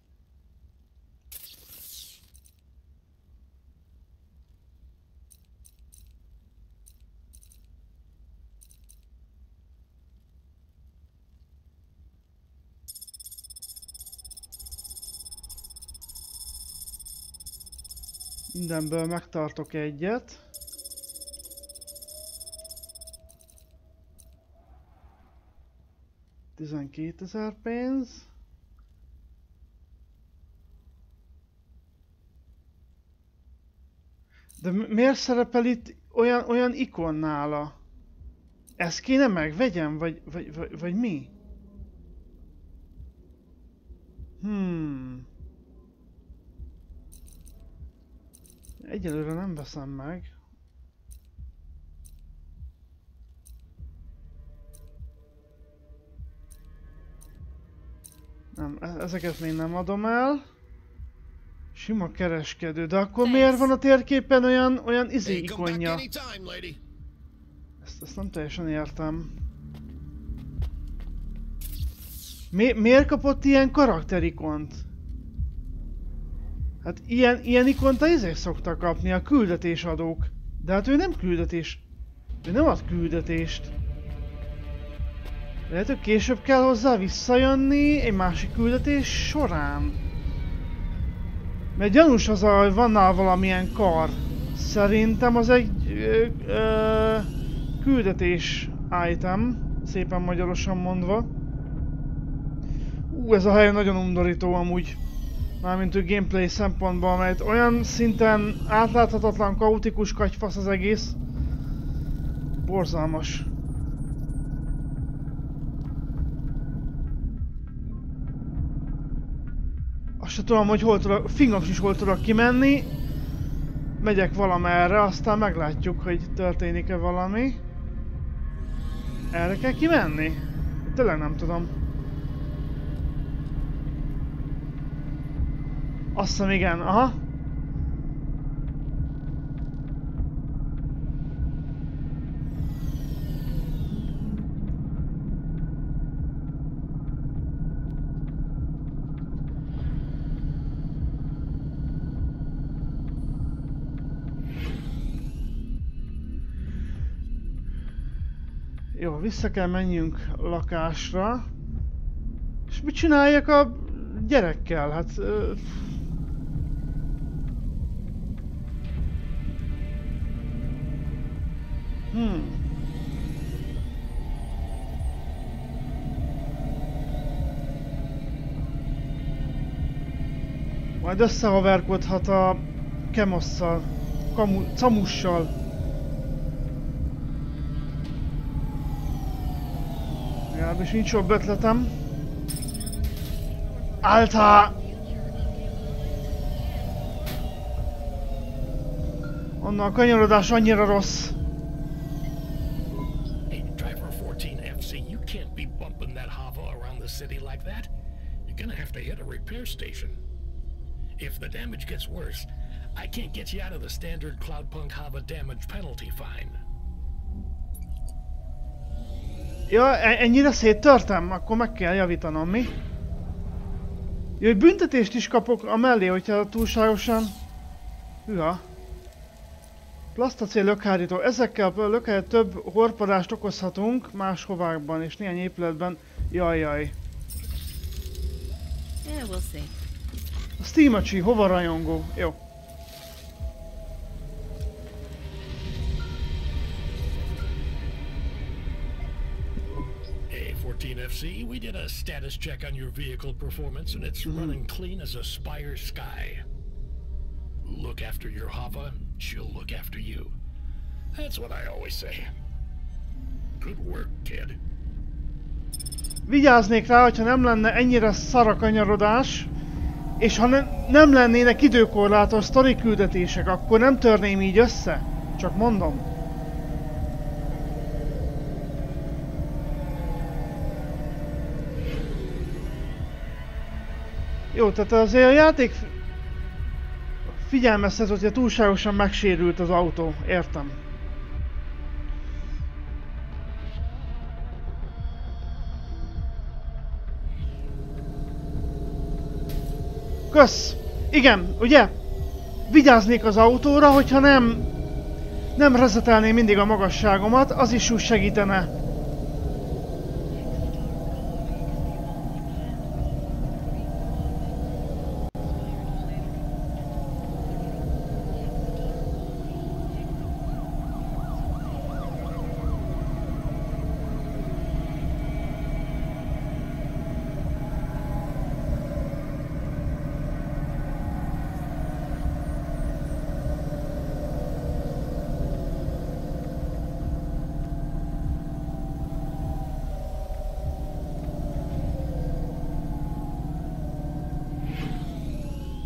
Mindenből megtartok egyet. $12,000 pénz. De miért szerepel itt olyan ikon nála? Ezt kéne megvegyem, vagy mi? Egyelőre nem veszem meg. Nem, ezeket még nem adom el. Sima kereskedő, de akkor miért van a térképen olyan ikonja? Ezt nem teljesen értem. Miért kapott ilyen karakterikont? Hát ilyen ikont a izék szoktak kapni, a küldetésadók. De hát ő nem küldetés. Ő nem ad küldetést. Lehet, hogy később kell hozzá visszajönni egy másik küldetés során. Mert gyanús az, hogy van nála valamilyen kar. Szerintem az egy küldetés item, szépen magyarosan mondva. Ez a hely nagyon undorító amúgy. Mármint ő gameplay szempontból, mert olyan szinten átláthatatlan, kaotikus katyfasz az egész. Borzalmas. Azt se tudom, hogy hol tudok, fingom is hol tudok kimenni. Megyek valamerre, aztán meglátjuk, hogy történik-e valami. Erre kell kimenni? Tényleg nem tudom. Azt hiszem igen, aha. Jó, vissza kell menjünk lakásra. És mit csináljak a gyerekkel? Hát... Majd összehaverkodhat a kemosszal, camussal. Legalábbis nincs jobb ötletem. Által! Onnan a kanyarodás annyira rossz. Hey, driver 14 FC, you can't be bumping that hava around the city like that. You're gonna have to hit a repair station. If the damage gets worse, I can't get you out of the standard Cloudpunk hava damage penalty fine. Ja, ennyire széttörtem? Akkor meg kell javítanom, mi? Jó, hogy büntetést is kapok a mellé, hogyha túlságosan... Hűha. Plasztacél lökhárító. Ezekkel a lökhárító több horpadást okozhatunk más hovákban és néhány épületben. Jajjaj. Yeah, we'll see. A Steamacsi, hova rajongó? Jó. Hey, 14 FC, we did a status check on your vehicle performance and it's running clean as a Spire sky. Look after your hava, she'll look after you. That's what I always say. Good work, kid. Vigyáznék rá, hogyha nem lenne ennyire szar a kanyarodás, és ha nem lennének időkorlátos sztori küldetések, akkor nem törném így össze. Csak mondom. Jó, tehát azért a játék figyelmeztet, hogyha túlságosan megsérült az autó. Értem. Kösz! Igen, ugye? Vigyáznék az autóra, hogyha nem resetelném mindig a magasságomat, az is úgy segítene.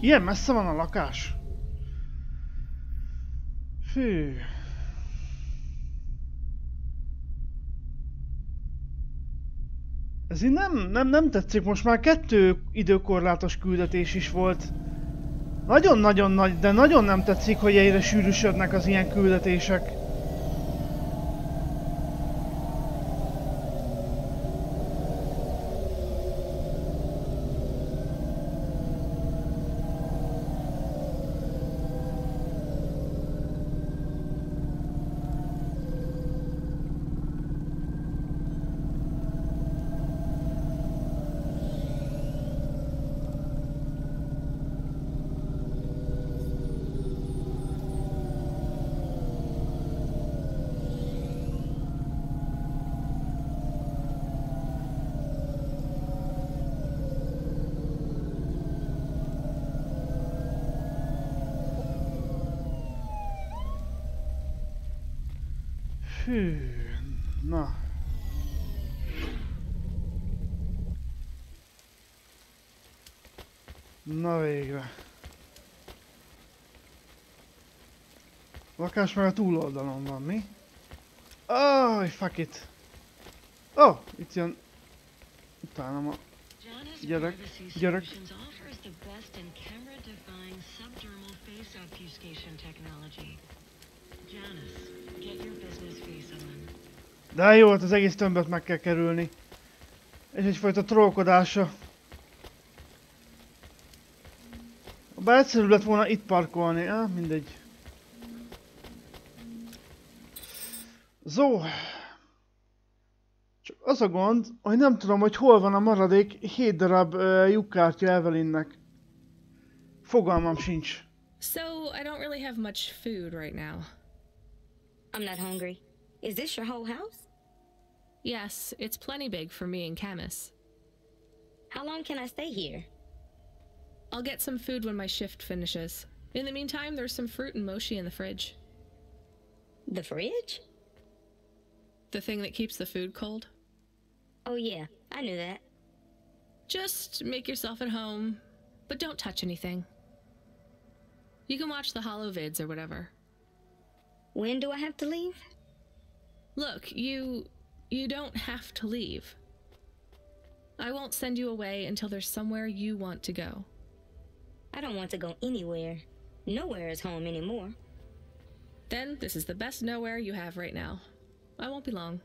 Ilyen messze van a lakás? Fű. Ez így nem tetszik, most már 2 időkorlátos küldetés is volt. Nagyon-nagyon nagy, de nagyon nem tetszik, hogy egyre sűrűsödnek az ilyen küldetések. Hű, na. Na végre. Lakás meg a túloldalon van, mi? Oh, fuck it. Oh, itt jön. Utálom a gyerek. De jó, az egész tömböt meg kell kerülni. És egyfajta trollkodása. Bár egyszerűbb lett volna itt parkolni, mindegy. Zó. Csak az a gond, hogy nem tudom, hogy hol van a maradék 7 darab lyukkártya Evelynnek. Fogalmam sincs. So, I don't really have much food right now. I'm not hungry. Is this your whole house? Yes, it's plenty big for me and Camus. How long can I stay here? I'll get some food when my shift finishes. In the meantime, there's some fruit and mochi in the fridge. The fridge? The thing that keeps the food cold? Oh yeah, I knew that. Just make yourself at home, but don't touch anything. You can watch the holo vids or whatever. When do I have to leave? Look, you don't have to leave. I won't send you away until there's somewhere you want to go. I don't want to go anywhere. Nowhere is home anymore. Then this is the best nowhere you have right now. I won't be long.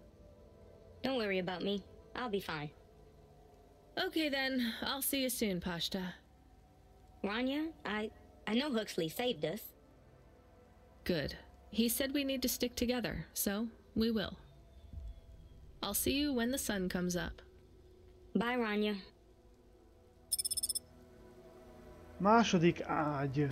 Don't worry about me. I'll be fine. Okay then, I'll see you soon, Pashta. Rania, I know Huxley saved us. Good. He said we need to stick together, so we will. I'll see you when the sun comes up. Bye, Rania. Második ágy.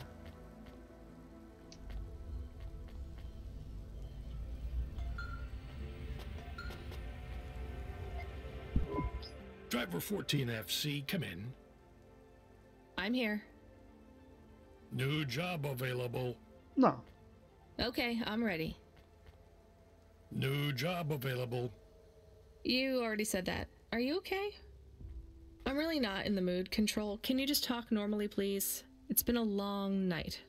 Driver 14FC, come in. I'm here. New job available. Na. Okay, I'm ready. New job available. You already said that. Are you okay? I'm really not in the mood, Control. Can you just talk normally, please? It's been a long night.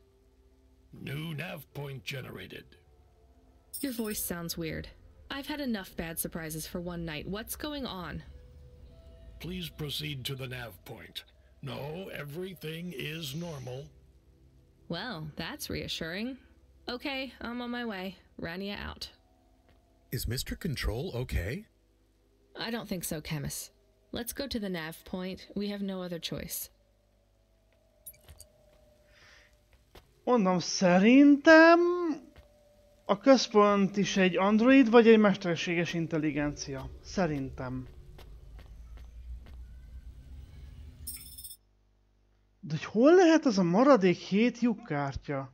New nav point generated. Your voice sounds weird. I've had enough bad surprises for one night. What's going on? Please proceed to the nav point. No, everything is normal. Well, that's reassuring. Okay, I'm on my way. Rania out. Is Mr. Control okay? I don't think so, Chemis. Let's go to the nav point. We have no other choice. Mondom, szerintem a központ is egy android, vagy egy mesterséges intelligencia. Szerintem. De hogy hol lehet az a maradék 7 lyukkártya?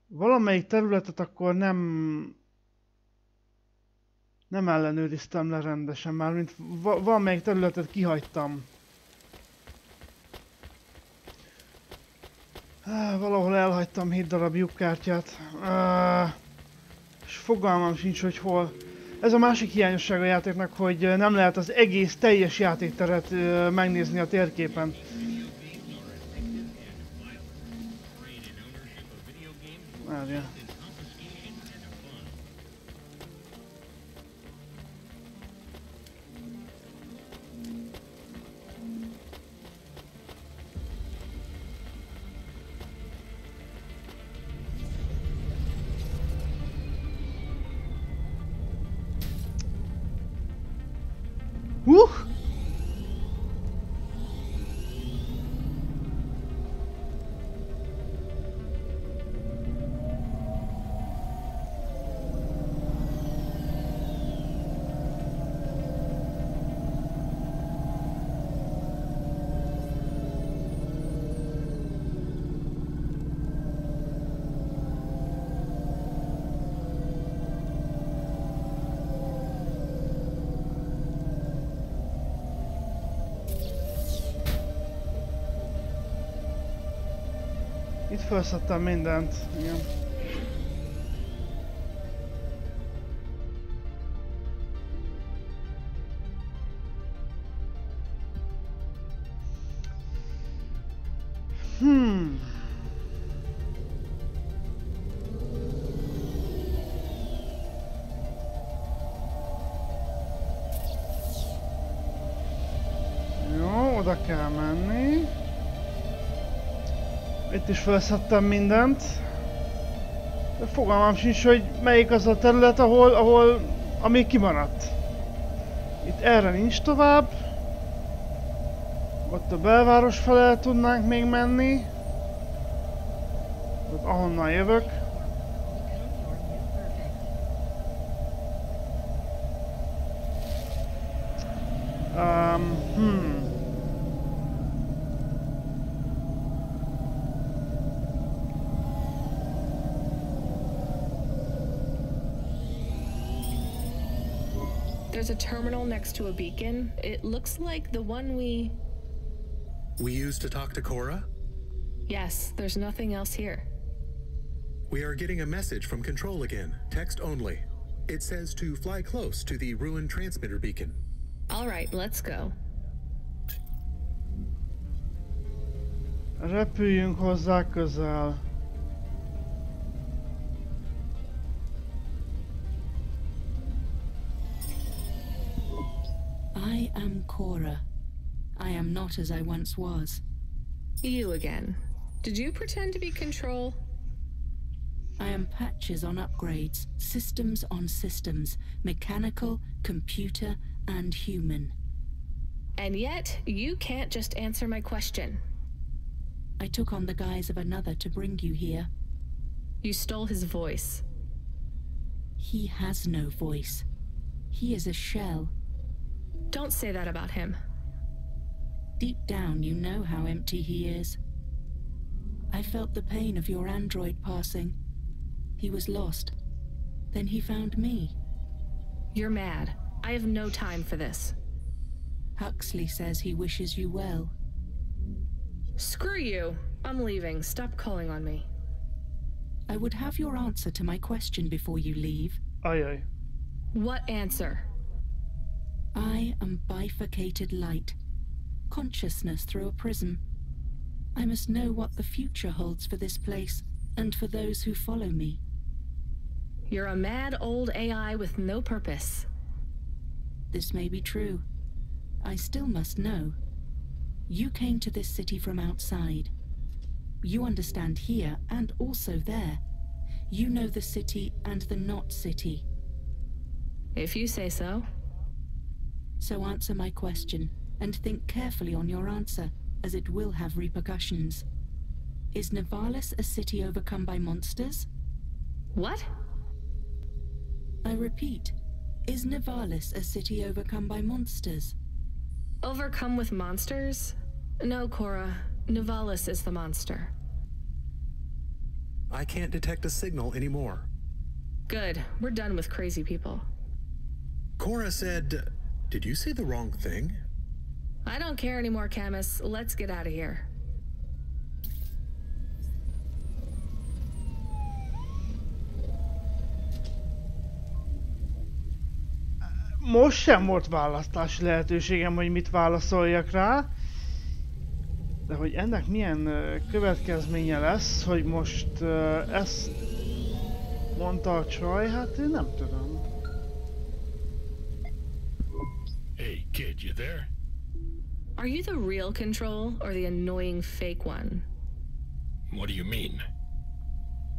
Valamelyik területet akkor nem ellenőriztem le rendesen, mármint valamelyik területet kihagytam. Valahol elhagytam 7 darab lyukkártyát. És fogalmam sincs, hogy hol. Ez a másik hiányosság a játéknak, hogy nem lehet az egész teljes játékteret megnézni a térképen. Várja. Itt felszedtem mindent, igen. Jó, oda kell menni. Itt is felszedtem mindent. De fogalmam sincs, hogy melyik az a terület, ami kimaradt. Itt erre nincs tovább. Ott a belváros felé tudnánk még menni. Ott ahonnan jövök. There's a terminal next to a beacon. It looks like the one we used to talk to Cora? Yes, there's nothing else here. We are getting a message from Control again, text only. It says to fly close to the ruined transmitter beacon. All right, let's go. Repüljünk hozzá közel. I am Cora. I am not as I once was. You again. Did you pretend to be Control? I am patches on upgrades, systems on systems, mechanical, computer, and human. And yet, you can't just answer my question. I took on the guise of another to bring you here. You stole his voice. He has no voice. He is a shell. Don't say that about him. Deep down, you know how empty he is. I felt the pain of your android passing. He was lost. Then he found me. You're mad. I have no time for this. Huxley says he wishes you well. Screw you. I'm leaving. Stop calling on me. I would have your answer to my question before you leave. Aye, aye. What answer? I am bifurcated light. Consciousness through a prism. I must know what the future holds for this place, and for those who follow me. You're a mad old AI with no purpose. This may be true. I still must know. You came to this city from outside. You understand here and also there. You know the city and the not city. If you say so. So answer my question, and think carefully on your answer, as it will have repercussions. Is Nivalis a city overcome by monsters? What? I repeat, is Nivalis a city overcome by monsters? Overcome with monsters? No, Cora. Nivalis is the monster. I can't detect a signal anymore. Good. We're done with crazy people. Cora said... Did you say the wrong thing? I don't care anymore, Camus. Let's get out of here. Most sem volt választási lehetőségem, hogy mit válaszoljak rá. De hogy ennek milyen következménye lesz, hogy most ezt mondta a csaj, hát én nem tudom. Hey, kid, you there? Are you the real Control or the annoying fake one? What do you mean?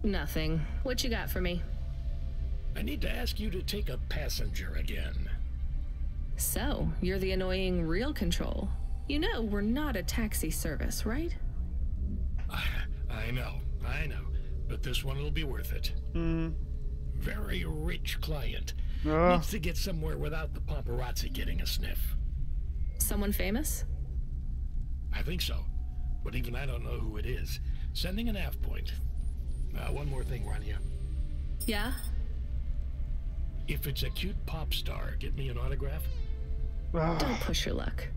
Nothing. What you got for me? I need to ask you to take a passenger again. So, you're the annoying real Control. You know we're not a taxi service, right? I know. But this one will be worth it. Very rich client. Needs to get somewhere without the paparazzi getting a sniff. Someone famous? I think so. But even I don't know who it is. Sending an AV point. One more thing, Rania. Yeah? If it's a cute pop star, get me an autograph? Don't push your luck.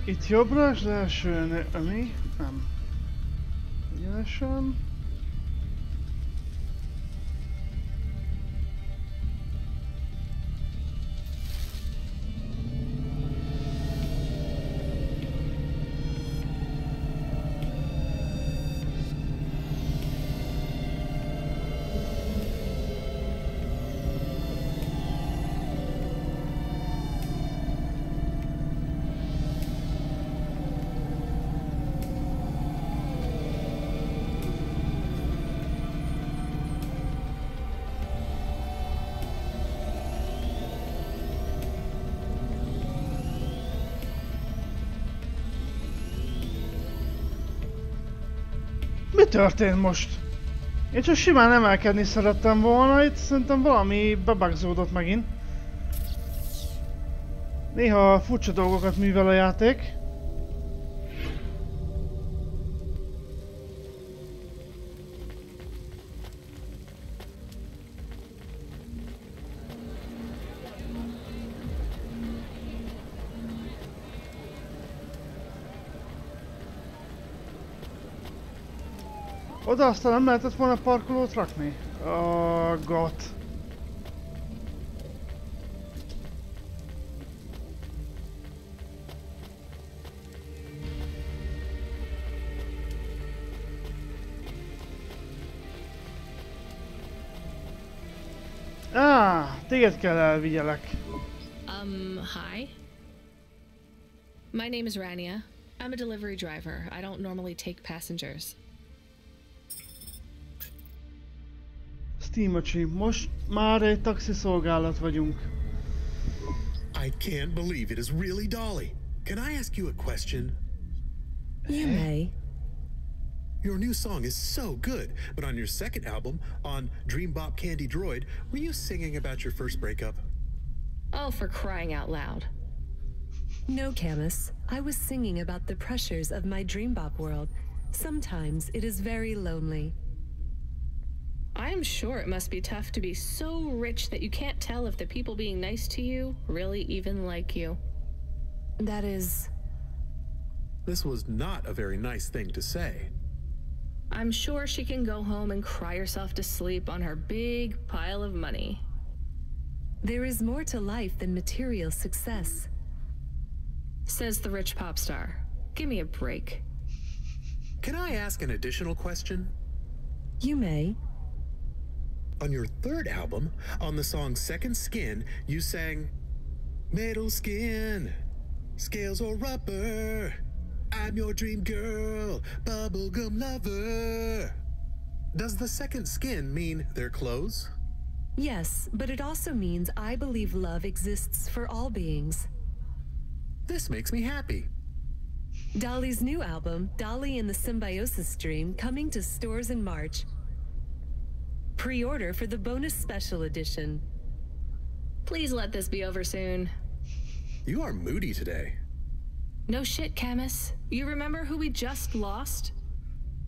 Itt jobbra az első, ami? Nem. Egyenesen. Mi történt most? Én csak simán emelkedni szerettem volna, itt szerintem valami bebugzódott megint. Néha furcsa dolgokat művel a játék. Oda aztán nem lehetett volna parkolót rakni? Oh, God. Téged kell elvigyelek. Hi. My name is Rania. I'm a delivery driver. I don't normally take passengers. Steam öcsi, most már egy taxiszolgálat vagyunk. I can't believe it is really Dolly. Can I ask you a question? You may. Your new song is so good, but on your second album, on Dream Bop Candy Droid, were you singing about your first breakup? Oh, for crying out loud. No, Camus. I was singing about the pressures of my Dream Bop world. Sometimes it is very lonely. I am sure it must be tough to be so rich that you can't tell if the people being nice to you really even like you. That is... This was not a very nice thing to say. I'm sure she can go home and cry herself to sleep on her big pile of money. There is more to life than material success. Says the rich pop star. Give me a break. Can I ask an additional question? You may. On your third album, on the song Second Skin, you sang, "Metal skin, scales or rubber, I'm your dream girl, bubblegum lover." Does the second skin mean their clothes? Yes, but it also means I believe love exists for all beings. This makes me happy. Dolly's new album, Dolly and the Symbiosis Dream, coming to stores in March. Pre-order for the bonus special edition. Please let this be over soon. You are moody today. No shit, Camus. You remember who we just lost?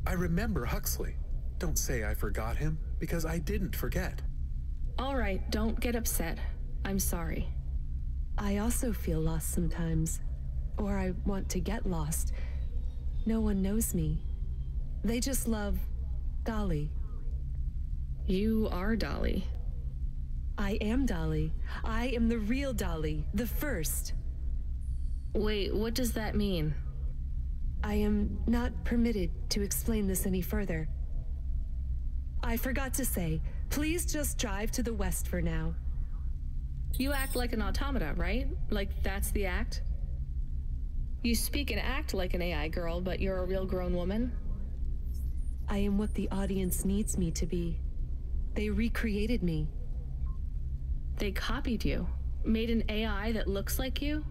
I remember Huxley. Don't say I forgot him, because I didn't forget. All right, don't get upset. I'm sorry. I also feel lost sometimes. Or I want to get lost. No one knows me. They just love Dolly. You are Dolly. I am Dolly. I am the real Dolly, the first. Wait, what does that mean? I am not permitted to explain this any further. I forgot to say, please just drive to the west for now. You act like an automata, right? Like that's the act? You speak and act like an AI girl, but you're a real grown woman? I am what the audience needs me to be. They recreated me. They copied you? Made an AI that looks like you?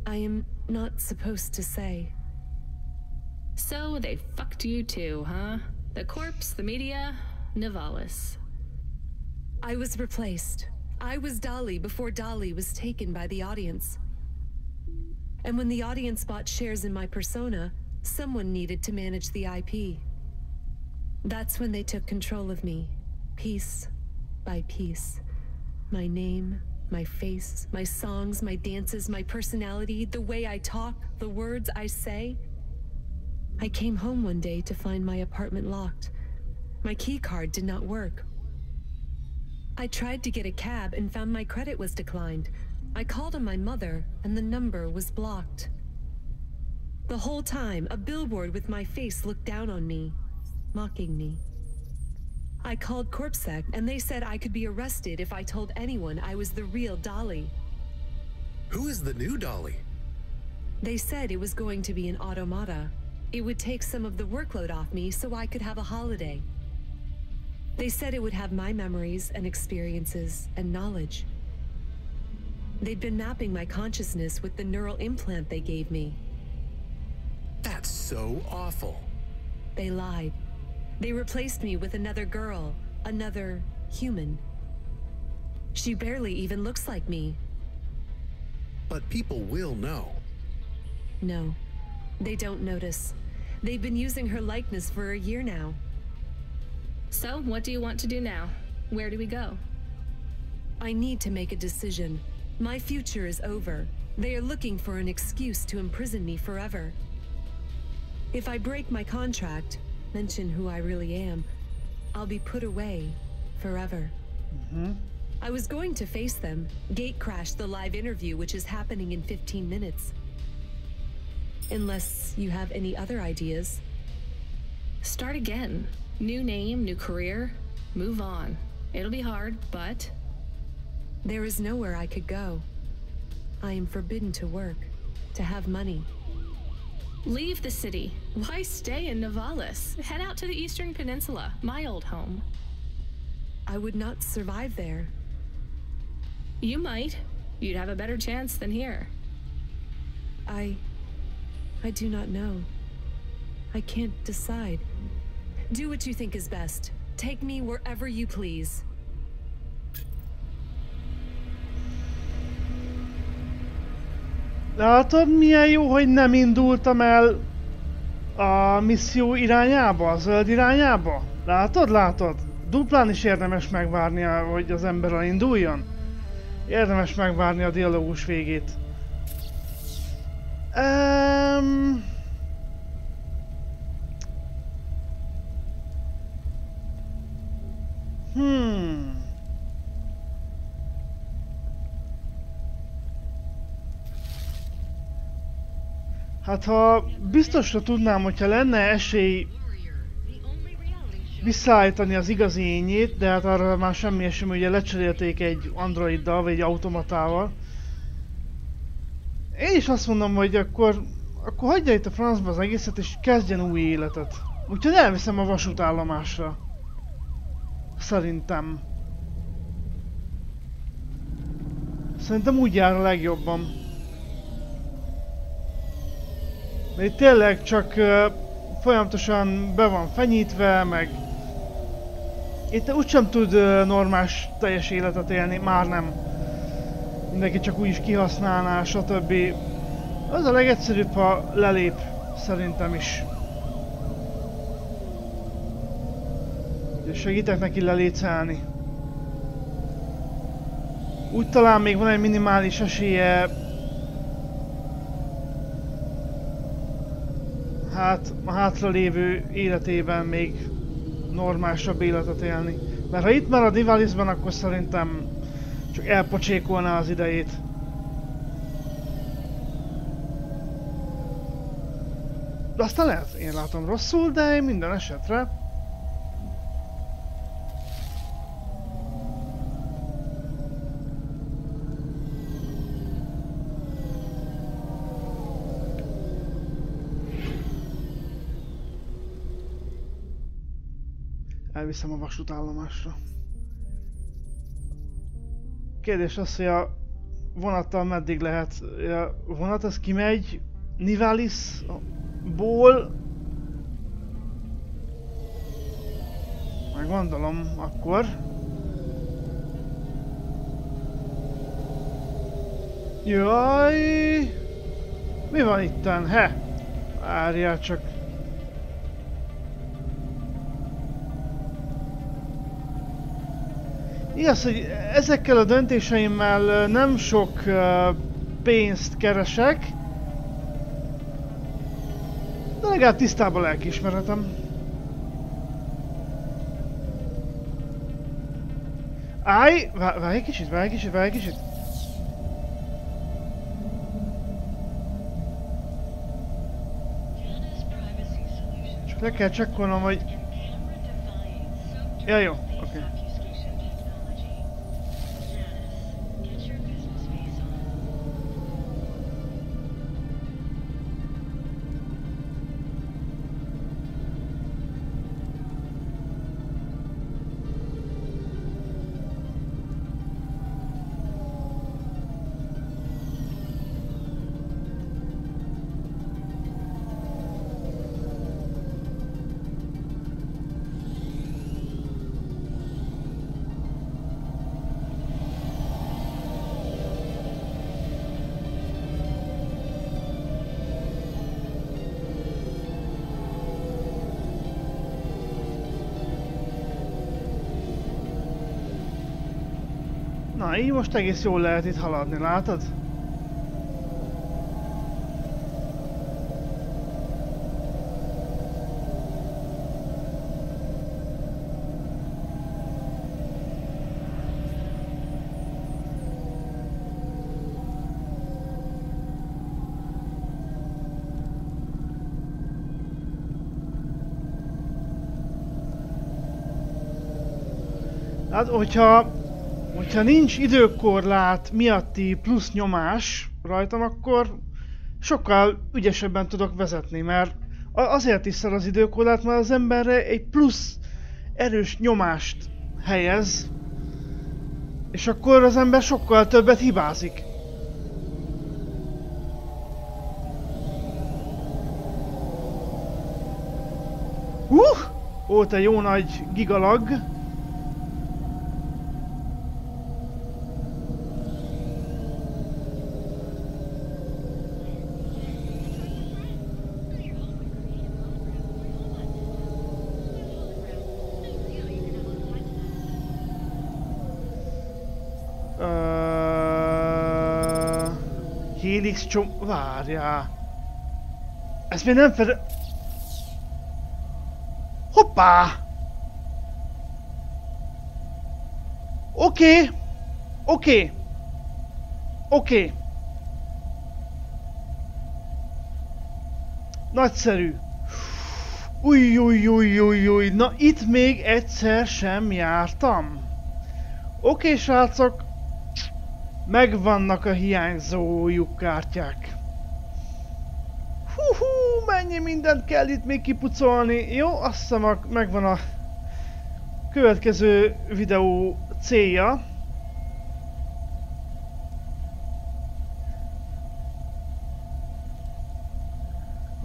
I am not supposed to say. So they fucked you too, huh? The corpse, the media, Nivalis. I was replaced. I was Dolly before Dolly was taken by the audience. And when the audience bought shares in my persona, someone needed to manage the IP. That's when they took control of me, piece by piece. My name, my face, my songs, my dances, my personality, the way I talk, the words I say. I came home one day to find my apartment locked. My key card did not work. I tried to get a cab and found my credit was declined. I called on my mother and the number was blocked. The whole time, a billboard with my face looked down on me, mocking me. I called CorpSec and they said I could be arrested if I told anyone I was the real Dolly. Who is the new Dolly? They said it was going to be an automata. It would take some of the workload off me so I could have a holiday. They said it would have my memories and experiences and knowledge. They'd been mapping my consciousness with the neural implant they gave me. That's so awful. They lied. They replaced me with another girl, another human. She barely even looks like me. But people will know. No, they don't notice. They've been using her likeness for a year now. So, what do you want to do now? Where do we go? I need to make a decision. My future is over. They are looking for an excuse to imprison me forever. If I break my contract, mention who I really am, I'll be put away forever. I was going to face them, gatecrash the live interview, which is happening in 15 minutes. Unless you have any other ideas. Start again. New name, new career. Move on. It'll be hard, but... There is nowhere I could go. I am forbidden to work, to have money. Leave the city. Why stay in Nivalis? Head out to the Eastern Peninsula, my old home. I would not survive there. You might. You'd have a better chance than here. I do not know. I can't decide. Do what you think is best. Take me wherever you please. Látod, milyen jó, hogy nem indultam el a misszió irányába, a zöld irányába? Látod, látod? Duplán is érdemes megvárni, hogy az ember elinduljon. Érdemes megvárni a dialógus végét. Hát ha biztosra tudnám, hogyha lenne esély visszaállítani az igazi ényét, de hát arra már semmi esély, ugye lecserélték egy androiddal, vagy egy automatával. Én is azt mondom, hogy akkor hagyja itt a francba az egészet, és kezdjen új életet. Úgyhogy elviszem a vasútállomásra. Szerintem. Szerintem úgy jár a legjobban. Mert itt tényleg csak folyamatosan be van fenyítve, meg... Itt úgysem tud normális teljes életet élni, már nem. Mindenki csak úgy is kihasználná, stb. Az a legegyszerűbb, ha lelép, szerintem is. És segítek neki lelécelni. Úgy talán még van egy minimális esélye... Hát a hátralévő életében még normálisabb életet élni. Mert ha itt már a Nivalisban, akkor szerintem csak elpocsékolná az idejét. De aztán lehet, én látom rosszul, de minden esetre. Elviszem a vasútállomásra. Kérdés az, hogy a vonattal meddig lehet. A vonat az kimegy Nivalisból. Meg gondolom akkor. Jaj! Mi van itten? He! Várjál csak. Igaz, hogy ezekkel a döntéseimmel nem sok pénzt keresek, de legalább tisztában lelkiismeretem. Állj! Várj egy kicsit, várj egy kicsit, várj egy kicsit. Csak le kell csekkolnom, hogy... Ja, jó, oké. Na, így most egész jól lehet itt haladni, látod? Hát, hogyha nincs időkorlát miatti plusz nyomás rajtam, akkor sokkal ügyesebben tudok vezetni, mert azért is szar az időkorlát, mert az emberre egy plusz erős nyomást helyez, és akkor az ember sokkal többet hibázik. Volt egy jó nagy gigalag. Helix várjál. Ezt még nem fedem. Hoppá! Oké. Nagyszerű. Új. Na itt még egyszer sem jártam. Oké, srácok. Megvannak a hiányzó lyukkártyák. Mennyi mindent kell itt még kipucolni. Jó, azt hiszem megvan a következő videó célja.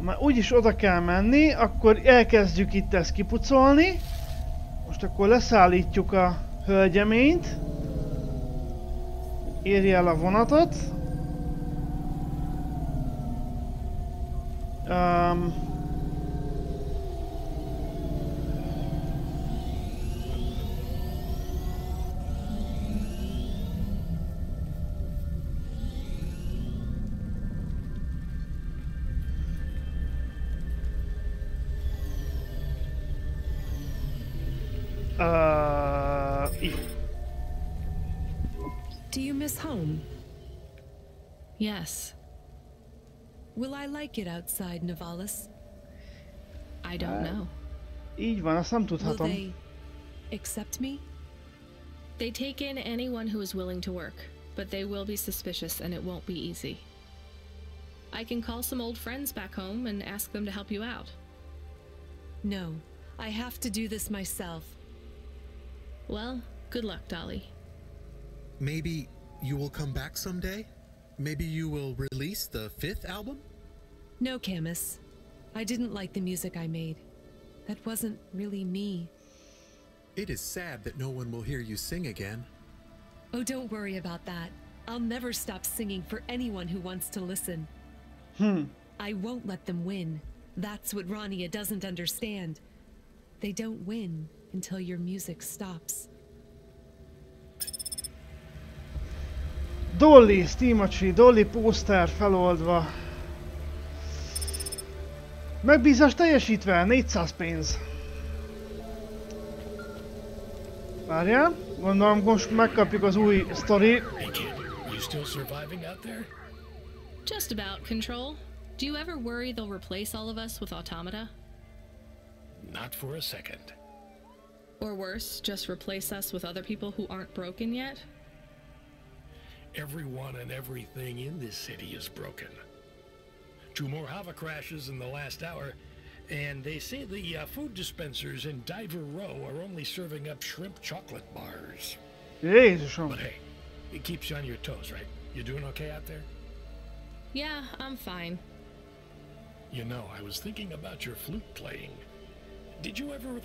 Már úgyis oda kell menni, akkor elkezdjük itt ezt kipucolni. Most akkor leszállítjuk a hölgyeményt. Érje el a vonatot. Do you miss home? Yes. Will I like it outside, Nivalis? I don't know. Így van, azt nem tudhatom. Will they accept me? They take in anyone who is willing to work, but they will be suspicious and it won't be easy. I can call some old friends back home and ask them to help you out. No, I have to do this myself. Well, good luck, Dolly. Maybe you will come back someday? Maybe you will release the 5th album? No, Camus. I didn't like the music I made. That wasn't really me. It is sad that no one will hear you sing again. Oh, don't worry about that. I'll never stop singing for anyone who wants to listen. I won't let them win. That's what Rania doesn't understand. They don't win until your music stops. Dolly, Steamacsi, Dolly pószter feloldva. Megbízás teljesítve, 400 pénz. Várjál, gondolom most megkapjuk az új sztori. You still surviving out there? Just about, Control. Do you ever worry they'll replace all of us with automata? Not for a second. Or worse, just replace us with other people who aren't broken yet? Everyone and everything in this city is broken. 2 more Hava crashes in the last hour, and they say the food dispensers in Diver Row are only serving up shrimp chocolate bars. Jézusom. But hey, it keeps you on your toes, right? You doing okay out there? Yeah, I'm fine. You know, I was thinking about your flute playing. Did you ever...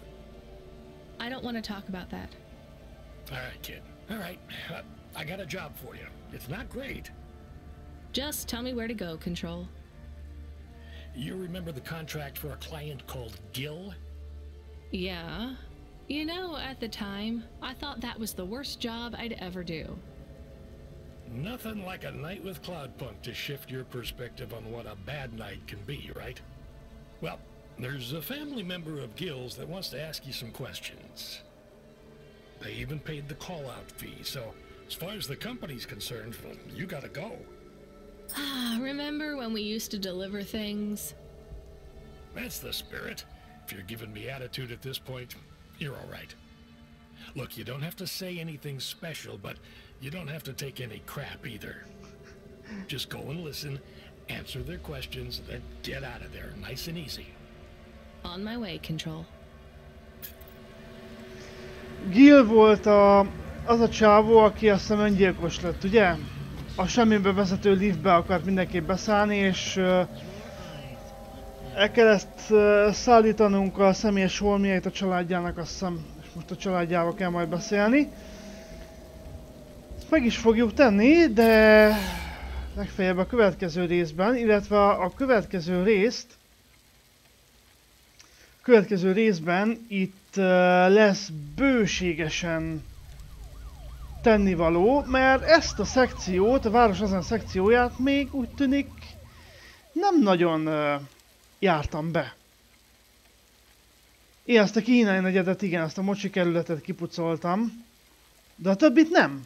I don't want to talk about that. All right, kid. All right. I got a job for you. It's not great. Just tell me where to go, Control. You remember the contract for a client called Gil? Yeah. You know, at the time, I thought that was the worst job I'd ever do. Nothing like a night with Cloudpunk to shift your perspective on what a bad night can be, right? Well, there's a family member of Gil's that wants to ask you some questions. They even paid the call-out fee, so as far as the company's concerned, well, you gotta go. Remember when we used to deliver things? That's the spirit. If you're giving me attitude at this point, you're all right. Look, you don't have to say anything special, but you don't have to take any crap either. Just go and listen, answer their questions, then get out of there, nice and easy. On my way, Control. Gil volt az a csávó, aki azt hiszem öngyilkos lett, ugye? A semmibe vezető liftbe akart mindenképp beszállni, és el kellett szállítanunk a személyes holmiait a családjának, azt hiszem, és most a családjával kell majd beszélni. Ezt meg is fogjuk tenni, de legfeljebb a következő részben, illetve a következő részben itt lesz bőségesen tennivaló, mert ezt a szekciót, a város azon szekcióját még úgy tűnik nem nagyon jártam be. Én ezt a kínai negyedet, igen, ezt a mocsi kerületet kipucoltam, de a többit nem.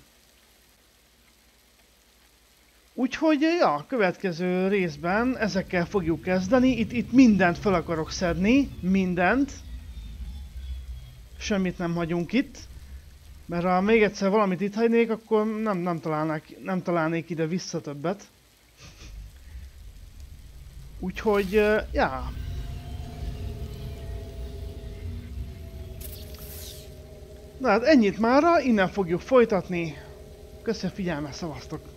Úgyhogy, ja, a következő részben ezekkel fogjuk kezdeni. Itt mindent fel akarok szedni, mindent. Semmit nem hagyunk itt. Mert ha még egyszer valamit itt hagynék, akkor nem találnék ide vissza többet. Úgyhogy, ja. Na hát ennyit mára, innen fogjuk folytatni. Köszönöm a figyelmet, szavaztok!